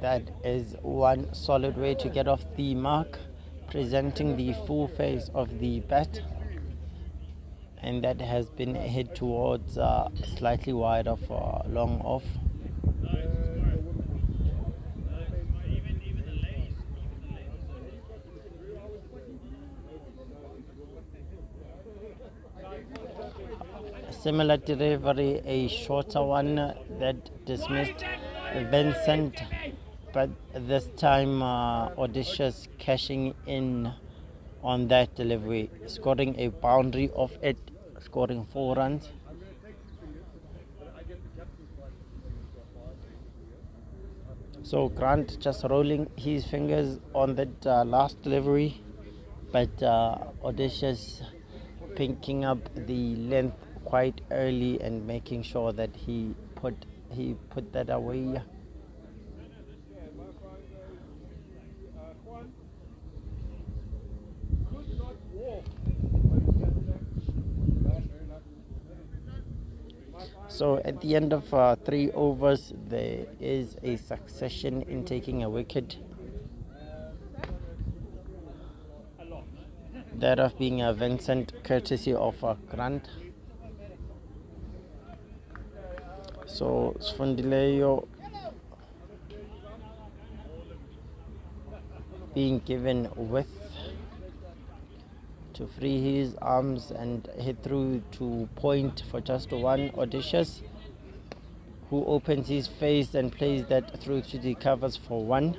A: That is one solid way to get off the mark, presenting the full face of the bat, and that has been hit towards slightly wide of long off.
B: Even the
A: similar delivery, a shorter one that dismissed Vincent, but this time Audacious cashing in on that delivery, scoring a boundary of it, scoring 4 runs. So Grant just rolling his fingers on that last delivery, but Audacious picking up the length quite early and making sure that he put that away. So at the end of 3 overs, there is a succession in taking a wicket. That of being a Vincent, courtesy of Grant. So Sfondileyo being given width to free his arms and head through to point for just 1. Audacious, who opens his face and plays that through to the covers for 1.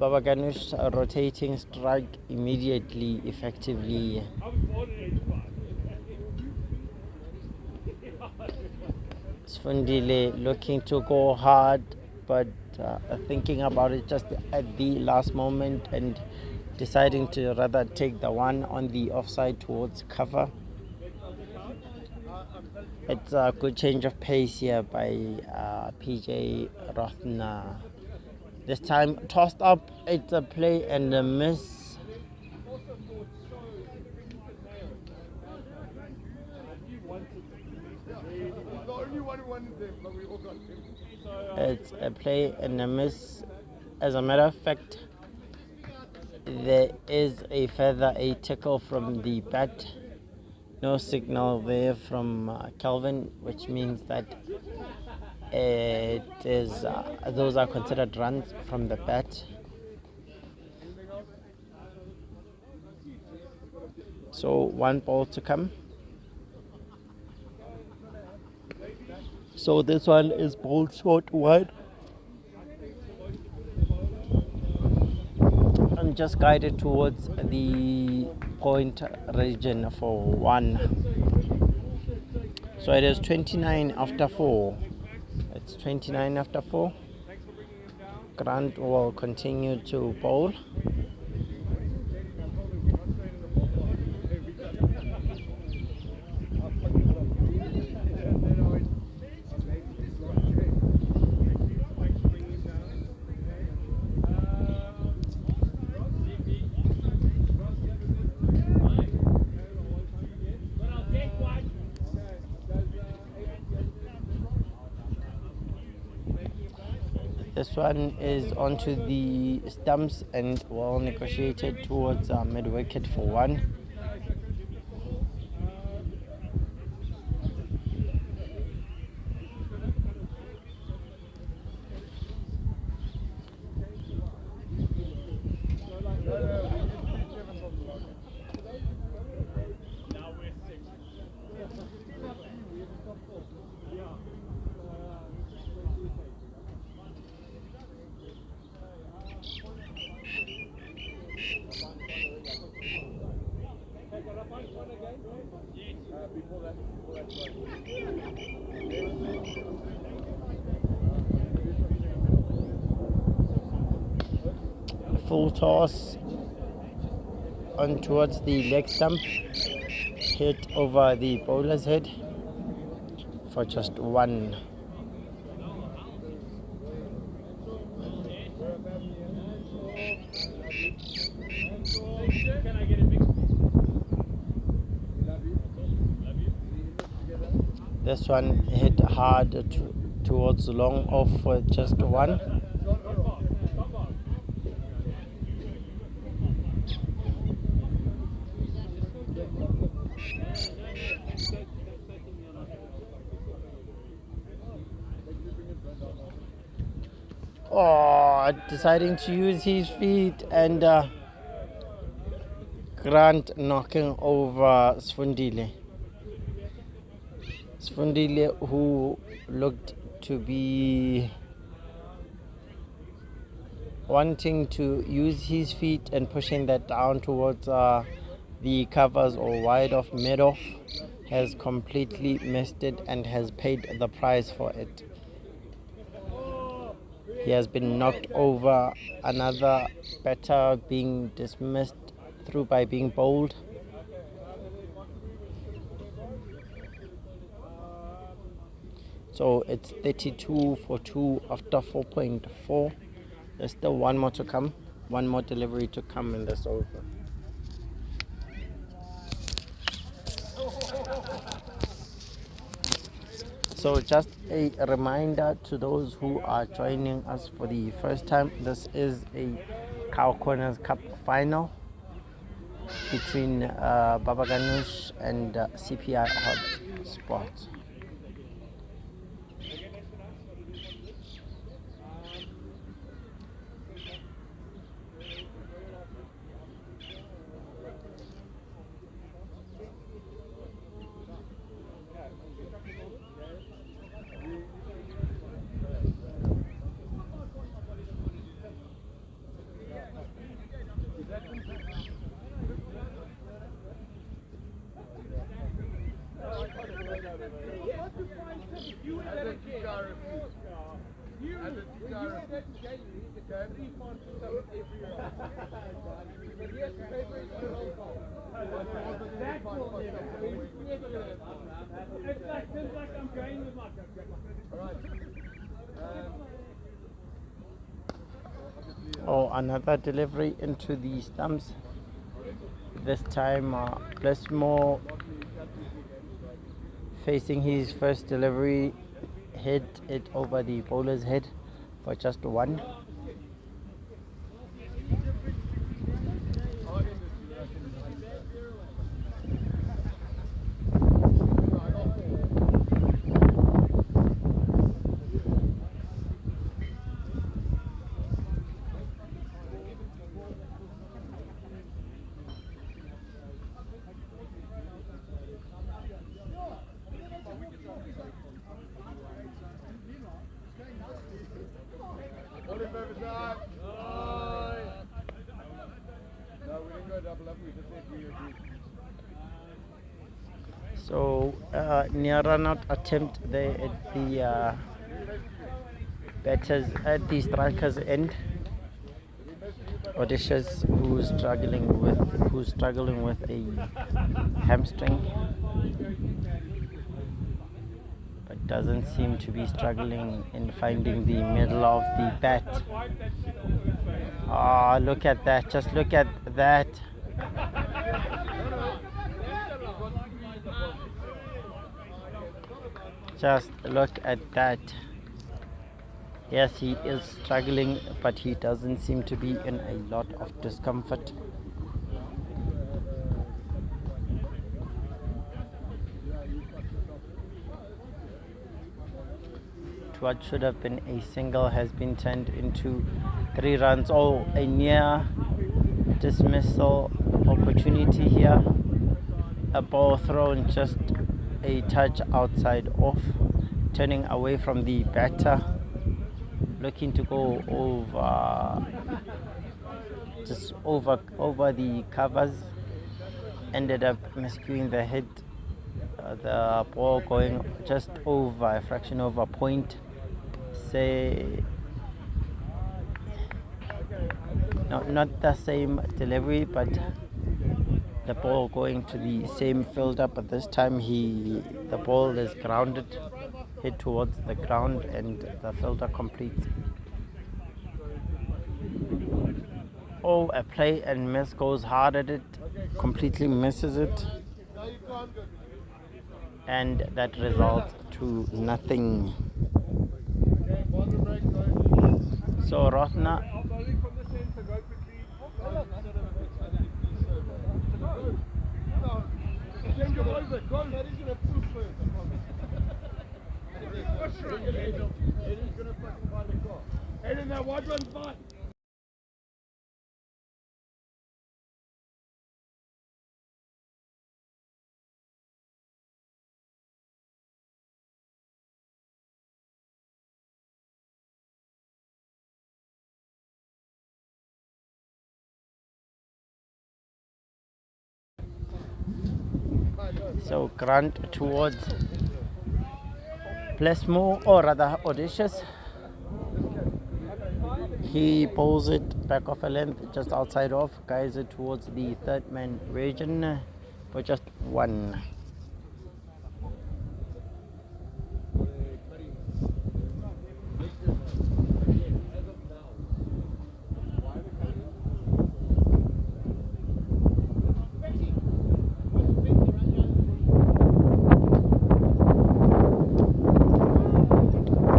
A: Babaganooosh rotating strike immediately, effectively. Sfundile looking to go hard, but thinking about it just at the last moment and deciding to rather take the one on the offside towards cover. It's a good change of pace here by PJ Rothna. This time tossed up, it's a play and a miss. It's a play and a miss. As a matter of fact, there is a tickle from the bat. No signal there from Kelvin, which means that it is those are considered runs from the bat. So 1 ball to come. So this one is ball short wide and just guided towards the point region for 1. So it is 29 after 4. It's 29 after 4. Grant will continue to bowl. This one is onto the stumps and well negotiated towards mid wicket for 1. Full toss on towards the leg stump, hit over the bowler's head for just 1. This one hit hard towards long off for just 1. Deciding to use his feet and Grant knocking over Sfundile. Sfundile, who looked to be wanting to use his feet and pushing that down towards the covers or wide of mid-off, has completely missed it and has paid the price for it. He has been knocked over. Another batter being dismissed through by being bowled. So it's 32 for 2 after 4.4. There's still one more to come. One more delivery to come in this over. So just a reminder to those who are joining us for the first time, this is a Cow Corners Cup final between Babaganooosh and CPI Hot Spot. Oh, another delivery into the stumps. This time Blessmore, facing his first delivery, hit it over the bowler's head for just one. So near run out attempt there at the batters at the striker's end. Odysseus, who's struggling with a hamstring, but doesn't seem to be struggling in finding the middle of the bat. Ah, look at that! Just look at that! Just look at that. Yes, he is struggling, but he doesn't seem to be in a lot of discomfort. What should have been a single has been turned into 3 runs. Oh, a near dismissal opportunity here. A ball thrown just a touch outside off, turning away from the batter, looking to go over, just over the covers. Ended up miscuing the head. The ball going just over, a fraction over point. Say, no, not the same delivery, but the ball going to the same fielder, but this time the ball is grounded, hit towards the ground, and the fielder completes. Oh, a play and miss, goes hard at it, completely misses it, and that results to nothing. So Rotna
B: Head in that wide run, fine.
A: So Grant towards Plesmo, or rather Audacious. He pulls it back off a length just outside of, guides it towards the third man region for just one.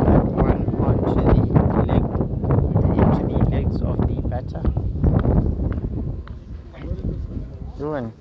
A: That one onto the leg, into the legs of the batter. Doing.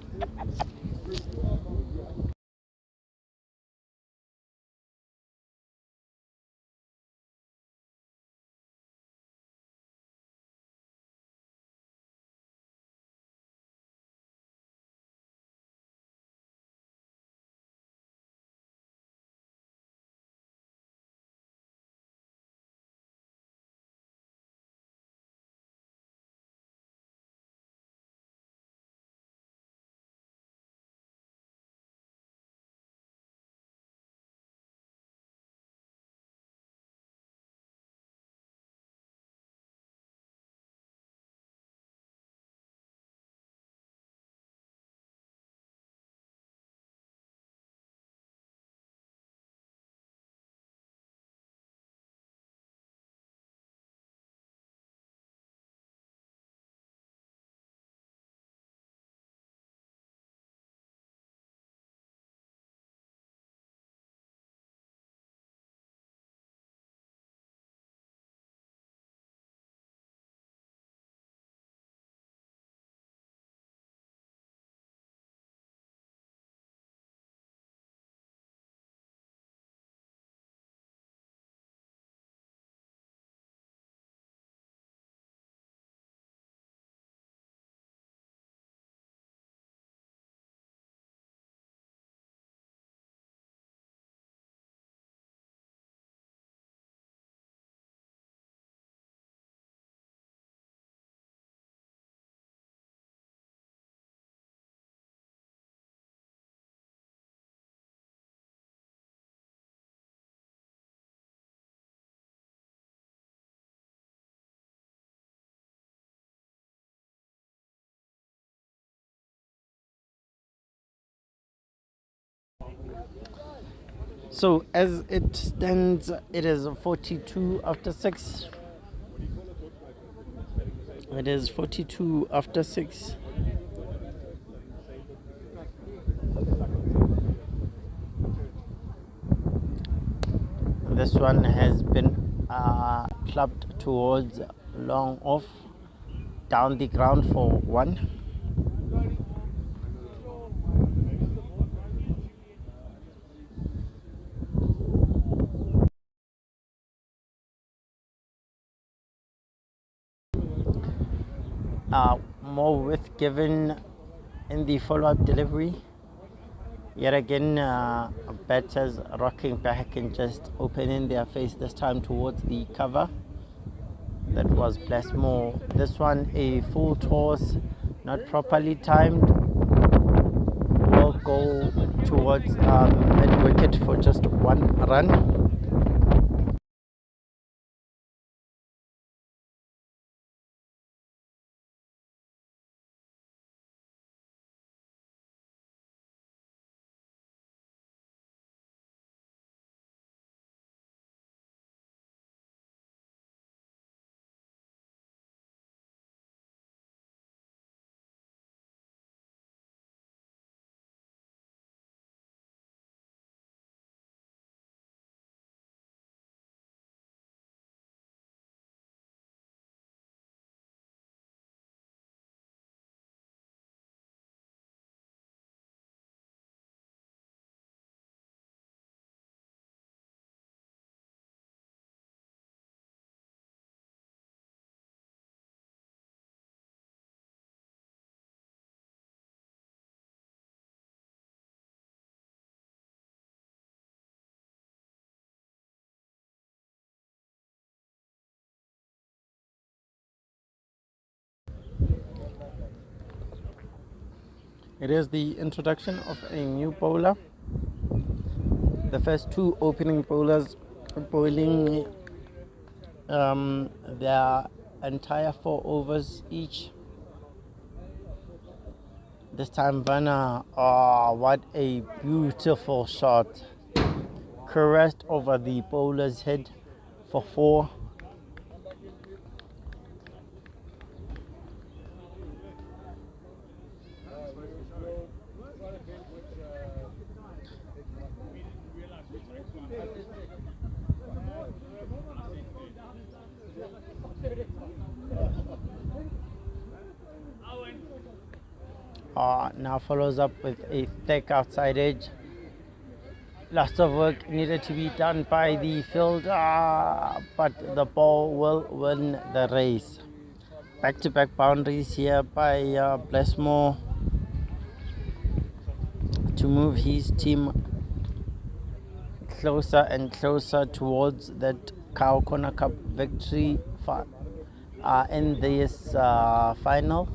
A: So as it stands, it is 42 after 6. It is 42 after 6. This one has been clubbed towards long off, down the ground for one. More width given in the follow-up delivery. Yet again, batters rocking back and just opening their face, this time towards the cover. That was Plasmo. This one a full toss, not properly timed, will go towards mid wicket for just one run. It is the introduction of a new bowler. The first two opening bowlers bowling their entire 4 overs each. This time Vanna, what a beautiful shot. Caressed over the bowler's head for 4. Now follows up with a thick outside edge. Lots of work needed to be done by the field, but the ball will win the race. Back-to-back boundaries here by Blessmore to move his team closer and closer towards that Cow Corner Cup victory in this final.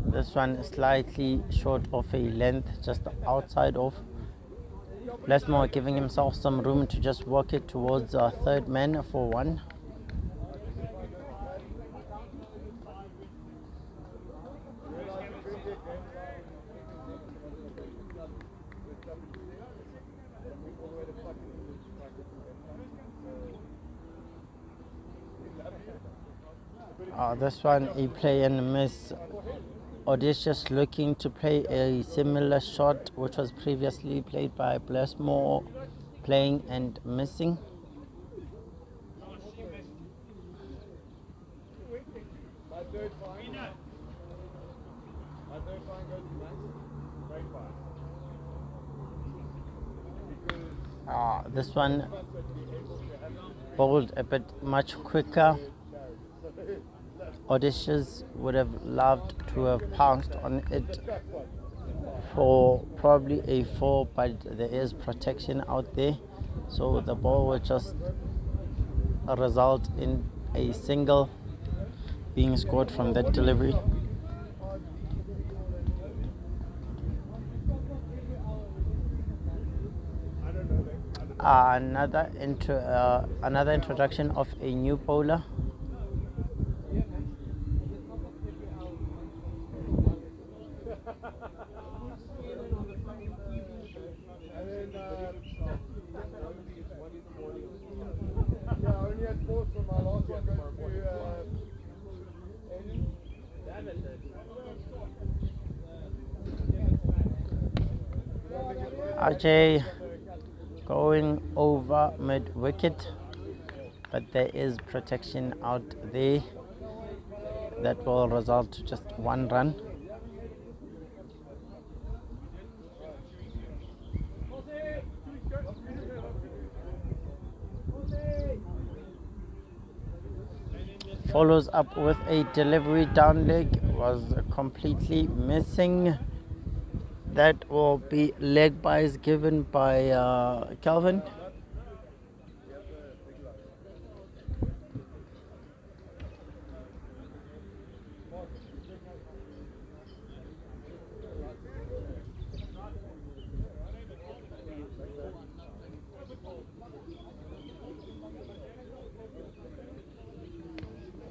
A: This one is slightly short of a length, just outside of. Blessmore giving himself some room to just work it towards third man for 1. This one a play and miss. Audacious looking to play a similar shot which was previously played by Blessmore, playing and missing. This one bowled a bit much quicker. Audacious would have loved to have pounced on it for probably a 4, but there is protection out there, so the ball will just result in a single being scored from that delivery. Another introduction of a new bowler. Ajay going over mid wicket, but there is protection out there that will result to just 1 run. Follows up with a delivery down leg, was completely missing. That will be leg byes given by Calvin.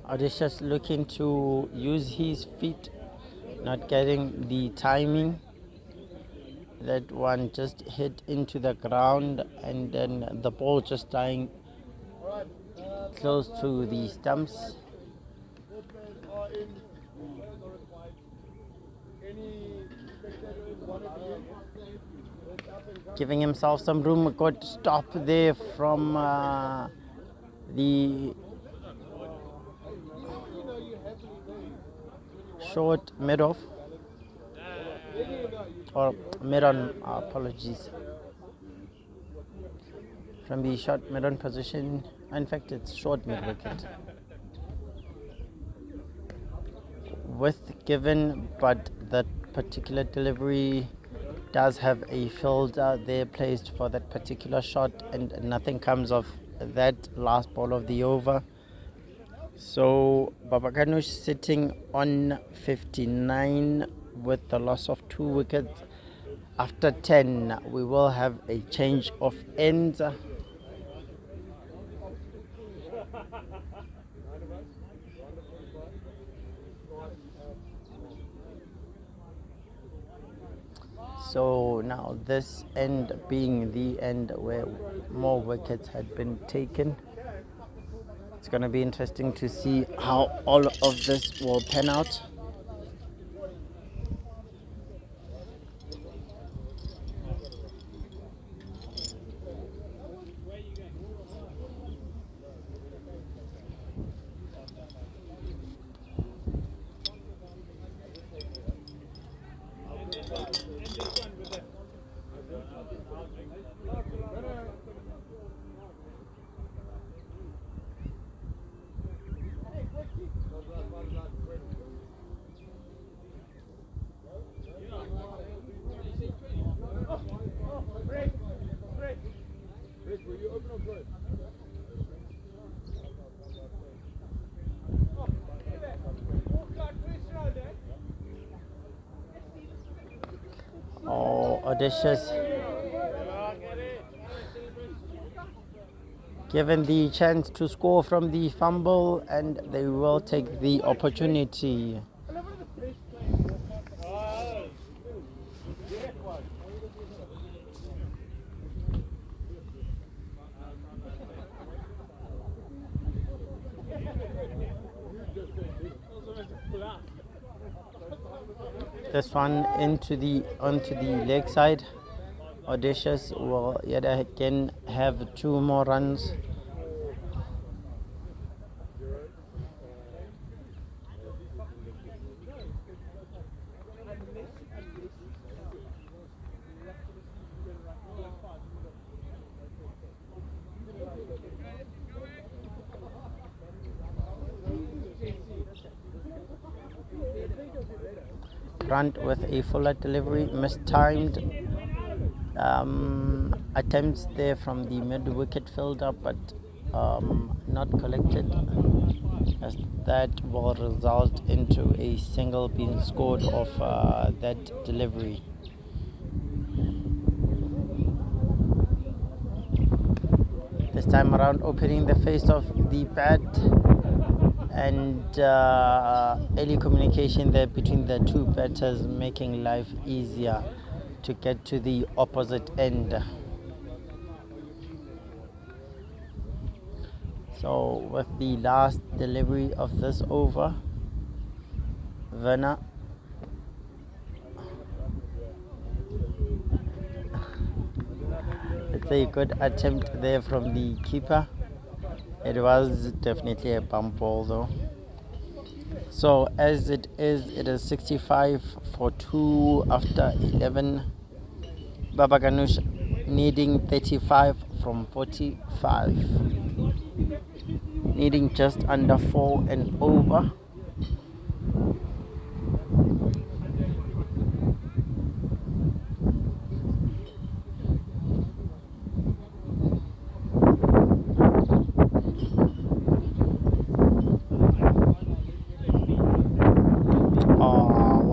A: Audacious looking to use his feet, not getting the timing. That one just hit into the ground, and then the ball just dying close to the stumps. Giving himself some room. A good stop there from the short mid-off. Or mid-on, apologies. From the short mid-on position, in fact it's short mid-wicket. With given, but that particular delivery does have a filter there placed for that particular shot, and nothing comes of that last ball of the over. So Babaganooosh sitting on 59 with the loss of 2 wickets. After 10, we will have a change of ends. So now this end being the end where more wickets had been taken. It's going to be interesting to see how all of this will pan out. Oh, audacious. Given the chance to score from the fumble, and they will take the opportunity. This one onto the leg side. Audacious will yet again have 2 more runs. Grant with a fuller delivery, mistimed attempts there from the mid-wicket fielder, but not collected, as that will result into a single being scored off that delivery. This time around, opening the face of the bat, and early communication there between the 2 batters, making life easier to get to the opposite end. So with the last delivery of this over, Werner it's a good attempt there from the keeper. It was definitely a bump ball though. So as it is 65 for 2 after 11. Babaganooosh needing 35 from 45. Needing just under 4 and over.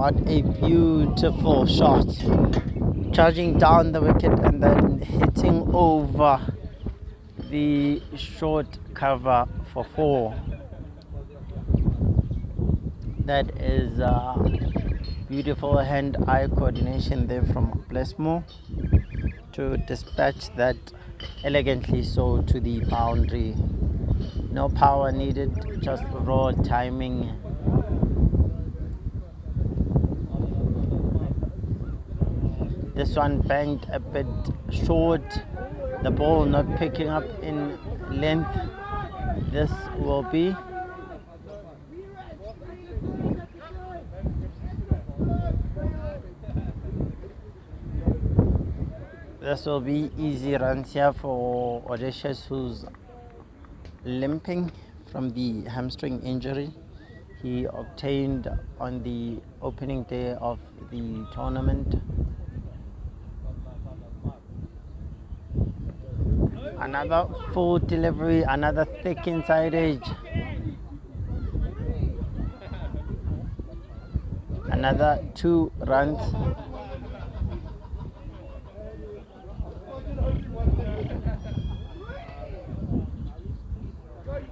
A: What a beautiful shot. Charging down the wicket and then hitting over the short cover for 4. That is beautiful hand-eye coordination there from Blessmore to dispatch that elegantly so to the boundary. No power needed, just raw timing. This one banged a bit short, the ball not picking up in length. This will be easy runs here for Audacious, who's limping from the hamstring injury he obtained on the opening day of the tournament. Another full delivery, another thick inside edge. Another 2 runs.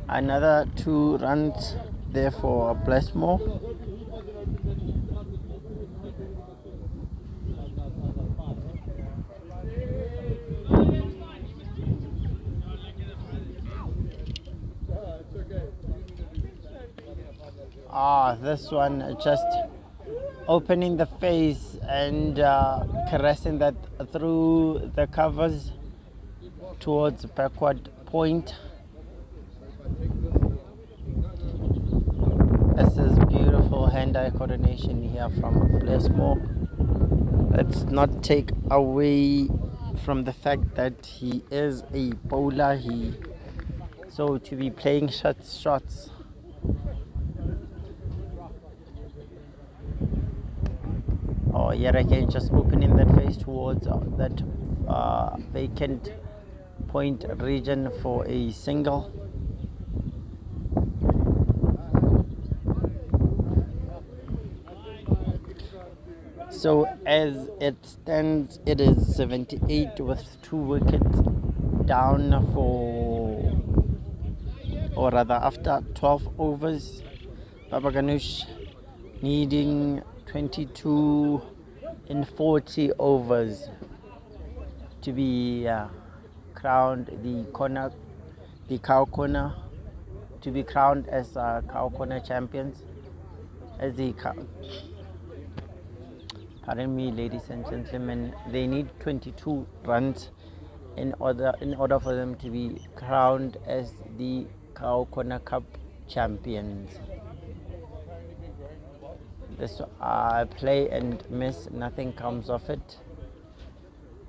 A: Another 2 runs there for Blessmore. This one just opening the face and caressing that through the covers towards backward point. This is beautiful hand-eye coordination here from Blessmore. Let's not take away from the fact that he is a bowler. So to be playing shots. Yet again, just opening that face towards that vacant point region for a single. So as it stands, it is 78 with 2 wickets down for, or rather after 12 overs. Babaganooosh needing 22 in 40 overs to be crowned the Cow Corner, to be crowned as Cow Corner champions. As the pardon me, ladies and gentlemen, they need 22 runs in order for them to be crowned as the Cow Corner Cup champions. This play and miss, nothing comes of it.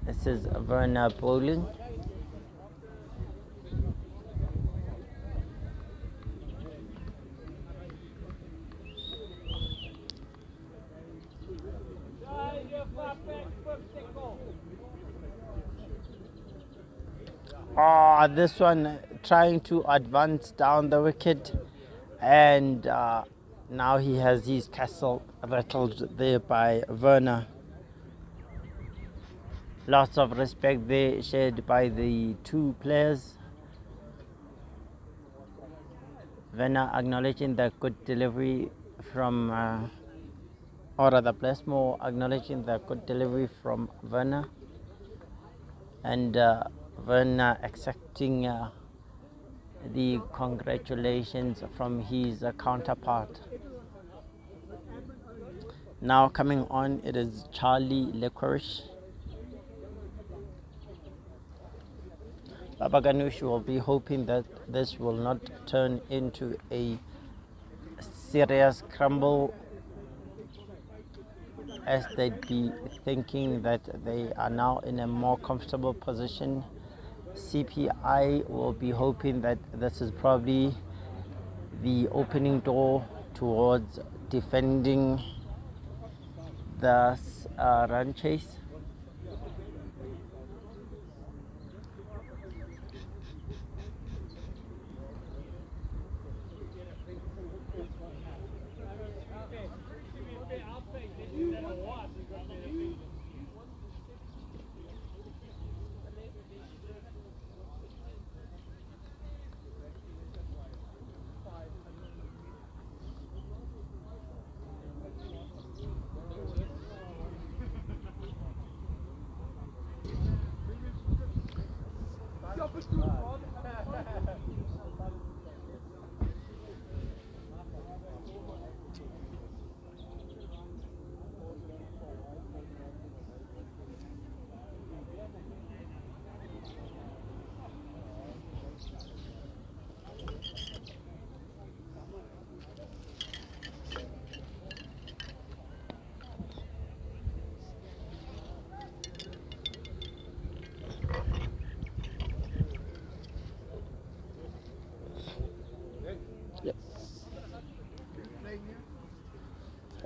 A: This is Werner bowling. This one trying to advance down the wicket, and now he has his castle rattled there by Werner. Lots of respect there shared by the 2 players. Werner acknowledging the good delivery from, or rather Blessmore acknowledging the good delivery from Werner, and Werner accepting the congratulations from his counterpart. Now coming on, it is Charlie Licorice. Babaganooosh will be hoping that this will not turn into a serious crumble, as they'd be thinking that they are now in a more comfortable position. CPI will be hoping that this is probably the opening door towards defending the run chase.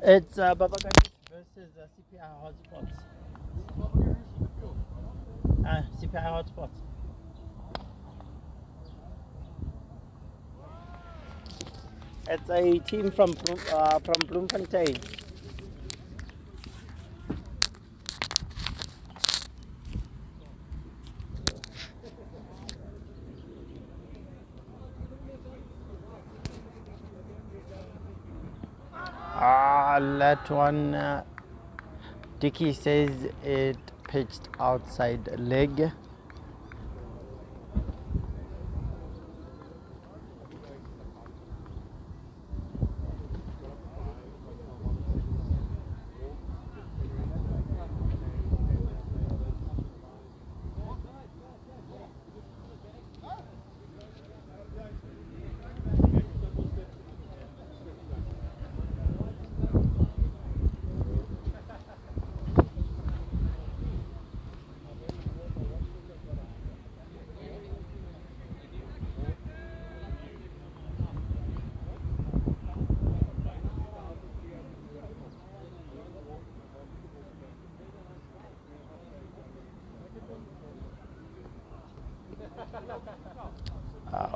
A: It's Babaganooosh versus CPI Hotspots. CPI Hotspots. It's a team from Bloemfontein. That one, Dicky says it pitched outside leg.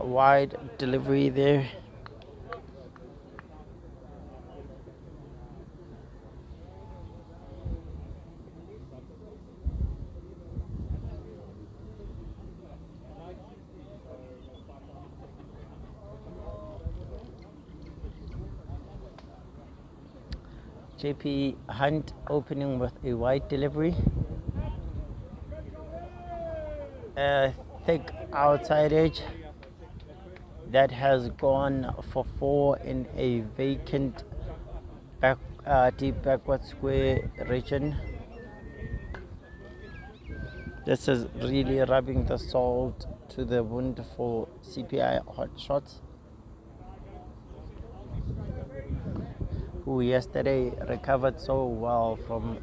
A: Wide delivery there. JP Hunt opening with a wide delivery. A thick outside edge that has gone for 4 in a vacant deep backward square region. This is really rubbing the salt to the wound for CPI hot shots, who yesterday recovered so well from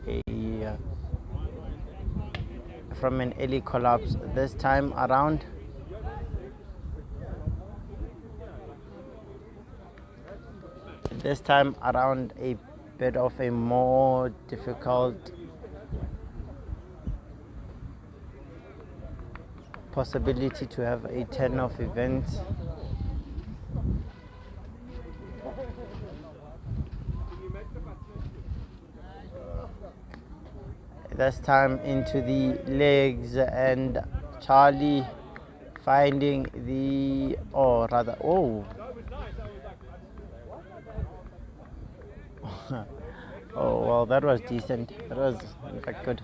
A: an early collapse. This time around, a bit of a more difficult possibility to have a 10 of events. This time into the legs, and Charlie finding the, oh well, that was decent. That was in fact good.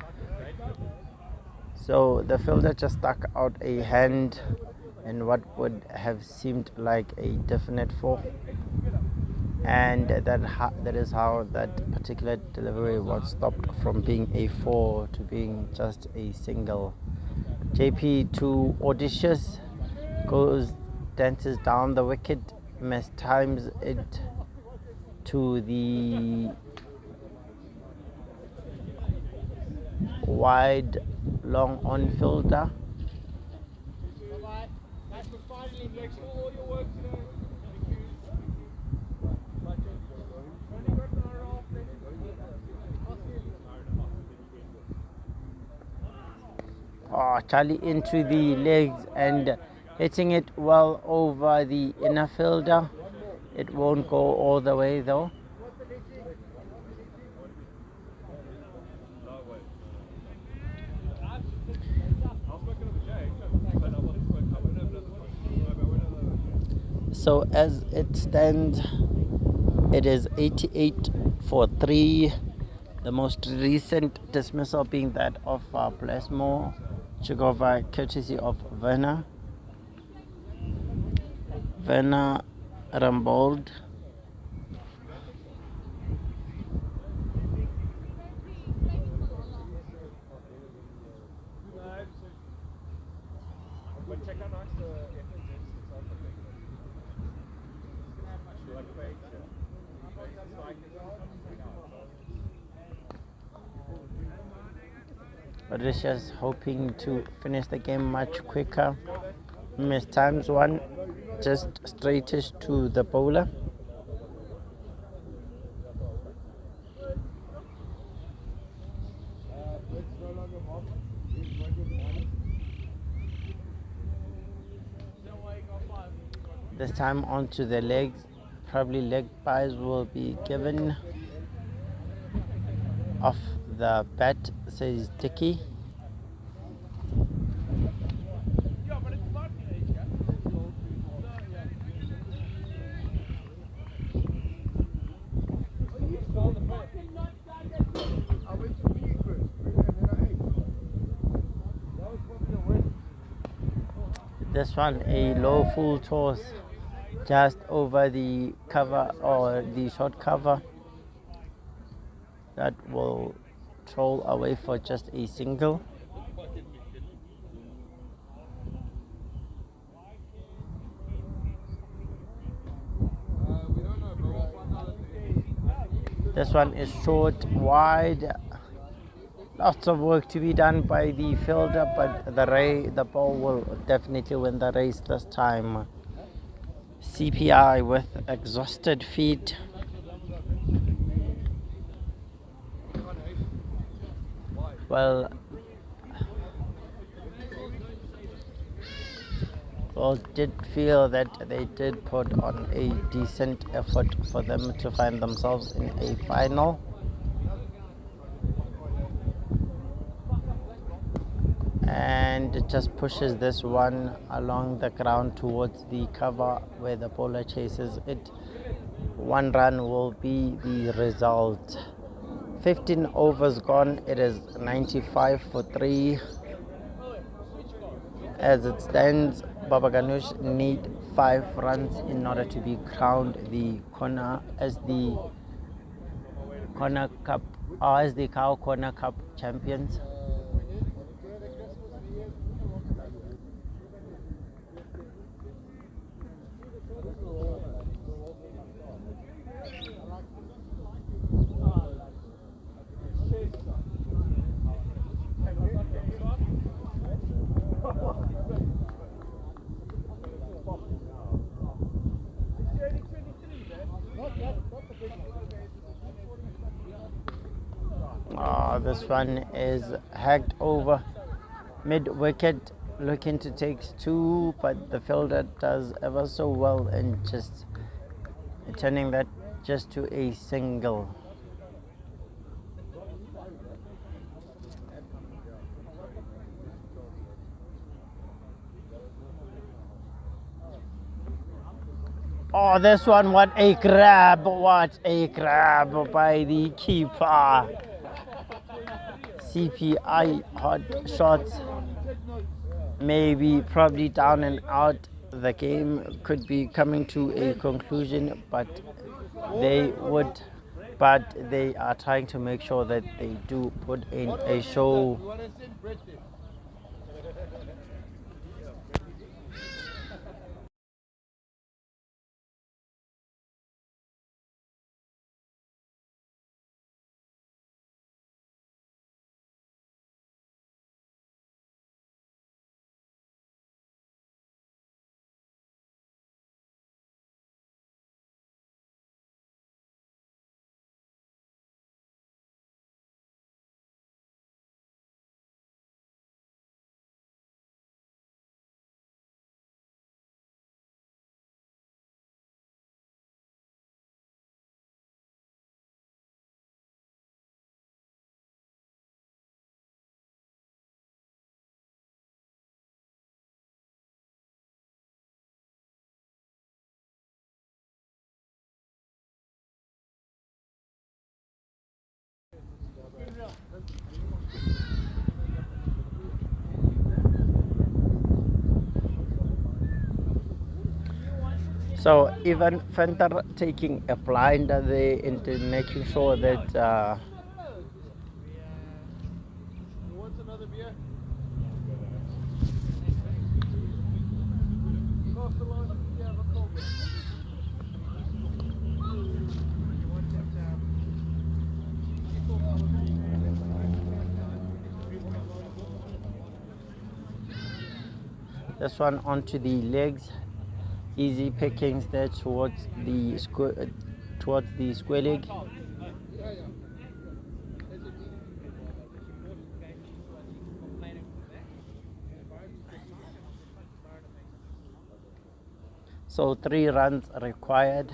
A: So the fielder just stuck out a hand in what would have seemed like a definite 4, and that is how that particular delivery was stopped from being a 4 to being just a single. JP too audacious, dances down the wicket, mistimes it to the wide long on fielder. Charlie into the legs and hitting it well over the inner fielder. It won't go all the way though. So as it stands, it is 88 for 3. The most recent dismissal being that of Blessmore Chigova, courtesy of Werner Rambold. Mauritius hoping to finish the game much quicker. Missed times one, just straightish to the bowler. This time onto the legs, probably leg buys will be given off the bat, says Dicky.
B: Ja, maar het maakt niet eens, ja.
C: I went to pee first, and then I ate. That was probably a waste.
A: This one, a low full toss just over the cover or the short cover, that will troll away for just a single.
C: We don't know, but we'll find out at the end.
A: This one is short, wide. Lots of work to be done by the fielder, but the ball will definitely win the race this time. CPI with exhausted feet. Well, did feel that they did put on a decent effort for them to find themselves in a final. And it just pushes this one along the ground towards the cover where the bowler chases it. One run will be the result. 15 overs gone. It is 95 for 3. As it stands, Babaganooosh need 5 runs in order to be crowned the corner as the corner cup or as the cow corner cup champions. This one is hacked over mid wicket, looking to take 2, but the fielder does ever so well in just turning that just to a single. Oh, this one, what a grab by the keeper. CPI hot shots, maybe probably down and out. The game could be coming to a conclusion, but they are trying to make sure that they do put in a show. So even Fenter taking a blinder there into making sure that
C: What's another beer?
A: this one onto the legs, easy pickings there towards the square leg. So 3 runs required.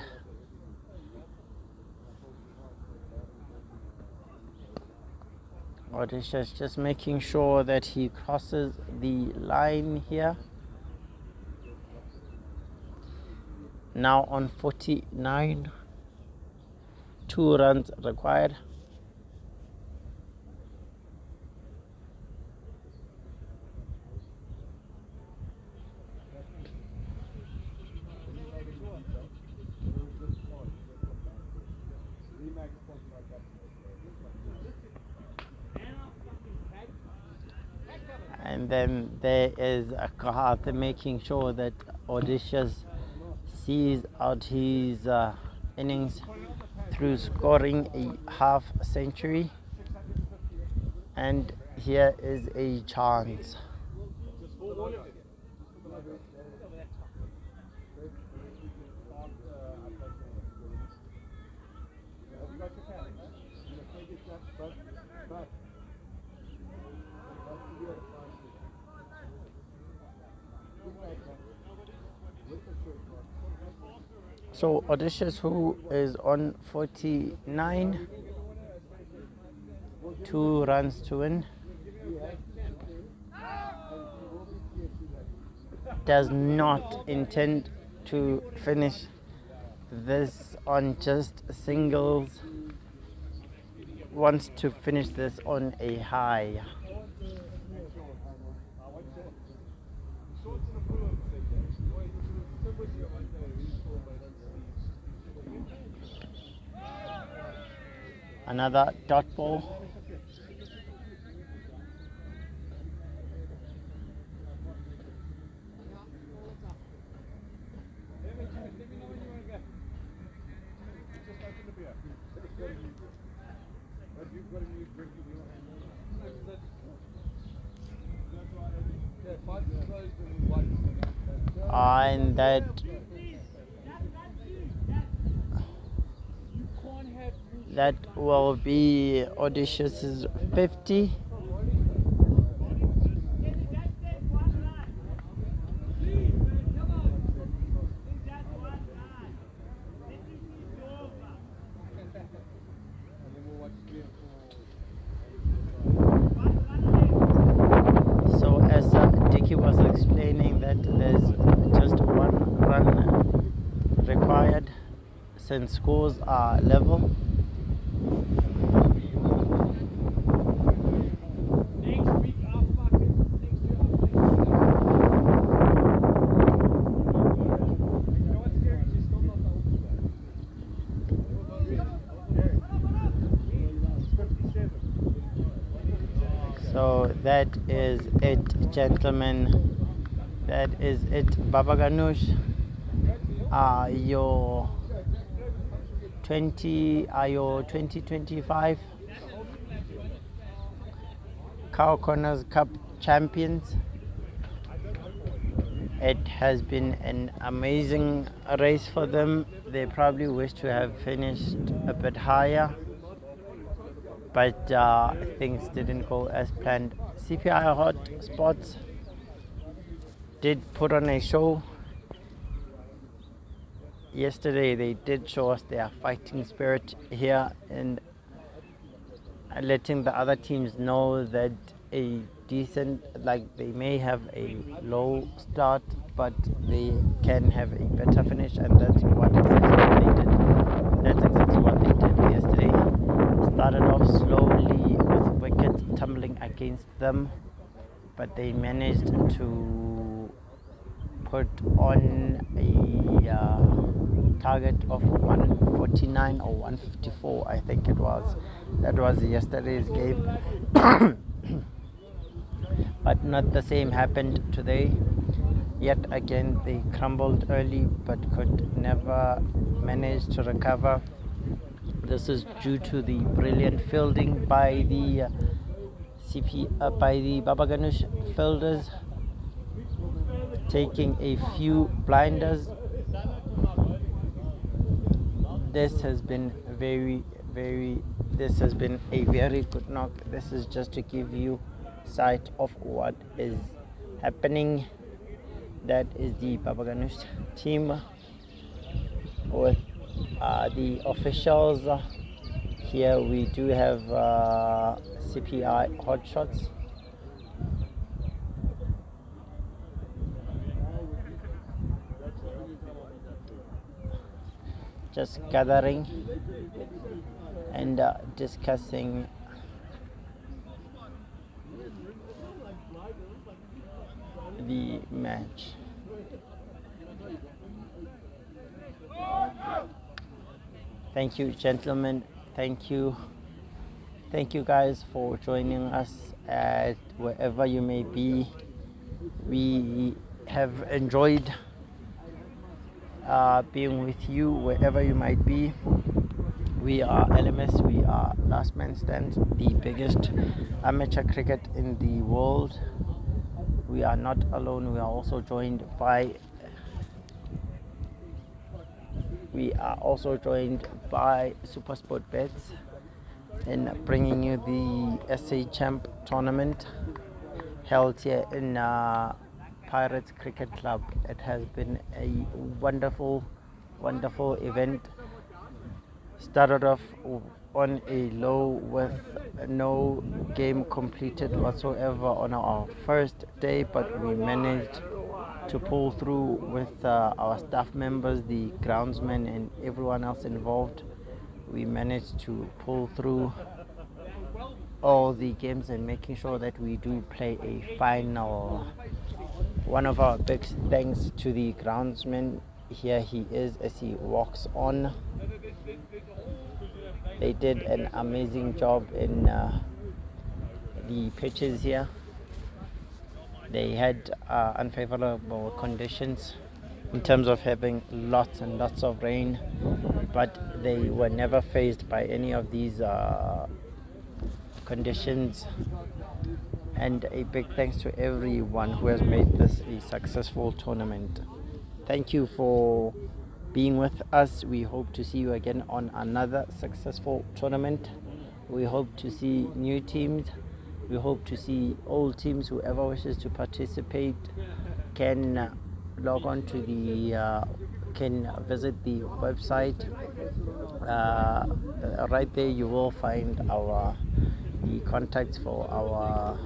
A: Odysseus just making sure that he crosses the line here. Now on 49, 2 runs required. And then there is a Kahatha making sure that Odysseus sees out his innings through scoring a half century. And here is a chance. So Odysseus, who is on 49, 2 runs to win, does not intend to finish this on just singles, wants to finish this on a high. Another dot ball. And that will be Odysseus's 50. So as Dicky was explaining, that there's just 1 run required since scores are level. So that is it, gentlemen. That is it. Babaganooosh, your 2025 Cow Corners Cup champions. It has been an amazing race for them. They probably wish to have finished a bit higher, but things didn't go as planned. CPI Hot Spots did put on a show. Yesterday they did show us their fighting spirit here and letting the other teams know that a decent, like they may have a low start, but they can have a better finish, and that's exactly what they did. That's exactly what they did yesterday. Started off slowly with wickets tumbling against them, but they managed to put on a target of 149 or 154, I think it was. That was yesterday's game. But not the same happened today. Yet again they crumbled early but could never manage to recover. This is due to the brilliant fielding by the by the Babaganooosh fielders, taking a few blinders. This has been a very good knock. This is just to give you sight of what is happening. That is the Babaganooosh team with the officials Here we do have CPI hot shots. Just gathering and discussing the match. Thank you, gentlemen. Thank you guys for joining us at wherever you may be. We have enjoyed being with you wherever you might be. We are LMS, we are Last Man Stand, the biggest amateur cricket in the world. We are not alone, we are also joined by Supersport Bets in bringing you the SA Champ tournament held here in Pirates Cricket Club. It has been a wonderful event. Started off on a low with no game completed whatsoever on our first day, but we managed to pull through with our staff members, the groundsmen and everyone else involved. We managed to pull through all the games and making sure that we do play a final. One of our big thanks to the groundsman. Here he is as he walks on. They did an amazing job in the pitches here. They had unfavorable conditions in terms of having lots and lots of rain, but they were never faced by any of these conditions. And a big thanks to everyone who has made this a successful tournament. Thank you for being with us. We hope to see you again on another successful tournament. We hope to see new teams. We hope to see old teams. Whoever wishes to participate can log on to the can visit the website. Right there you will find the contacts for our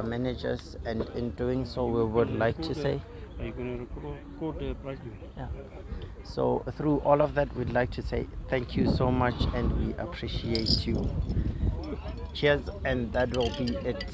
A: managers, and in doing so we would like to say,
B: Are you going to record the prize giving?
A: yeah. So through all of that, we'd like to say thank you so much and we appreciate you. Cheers, and that will be it.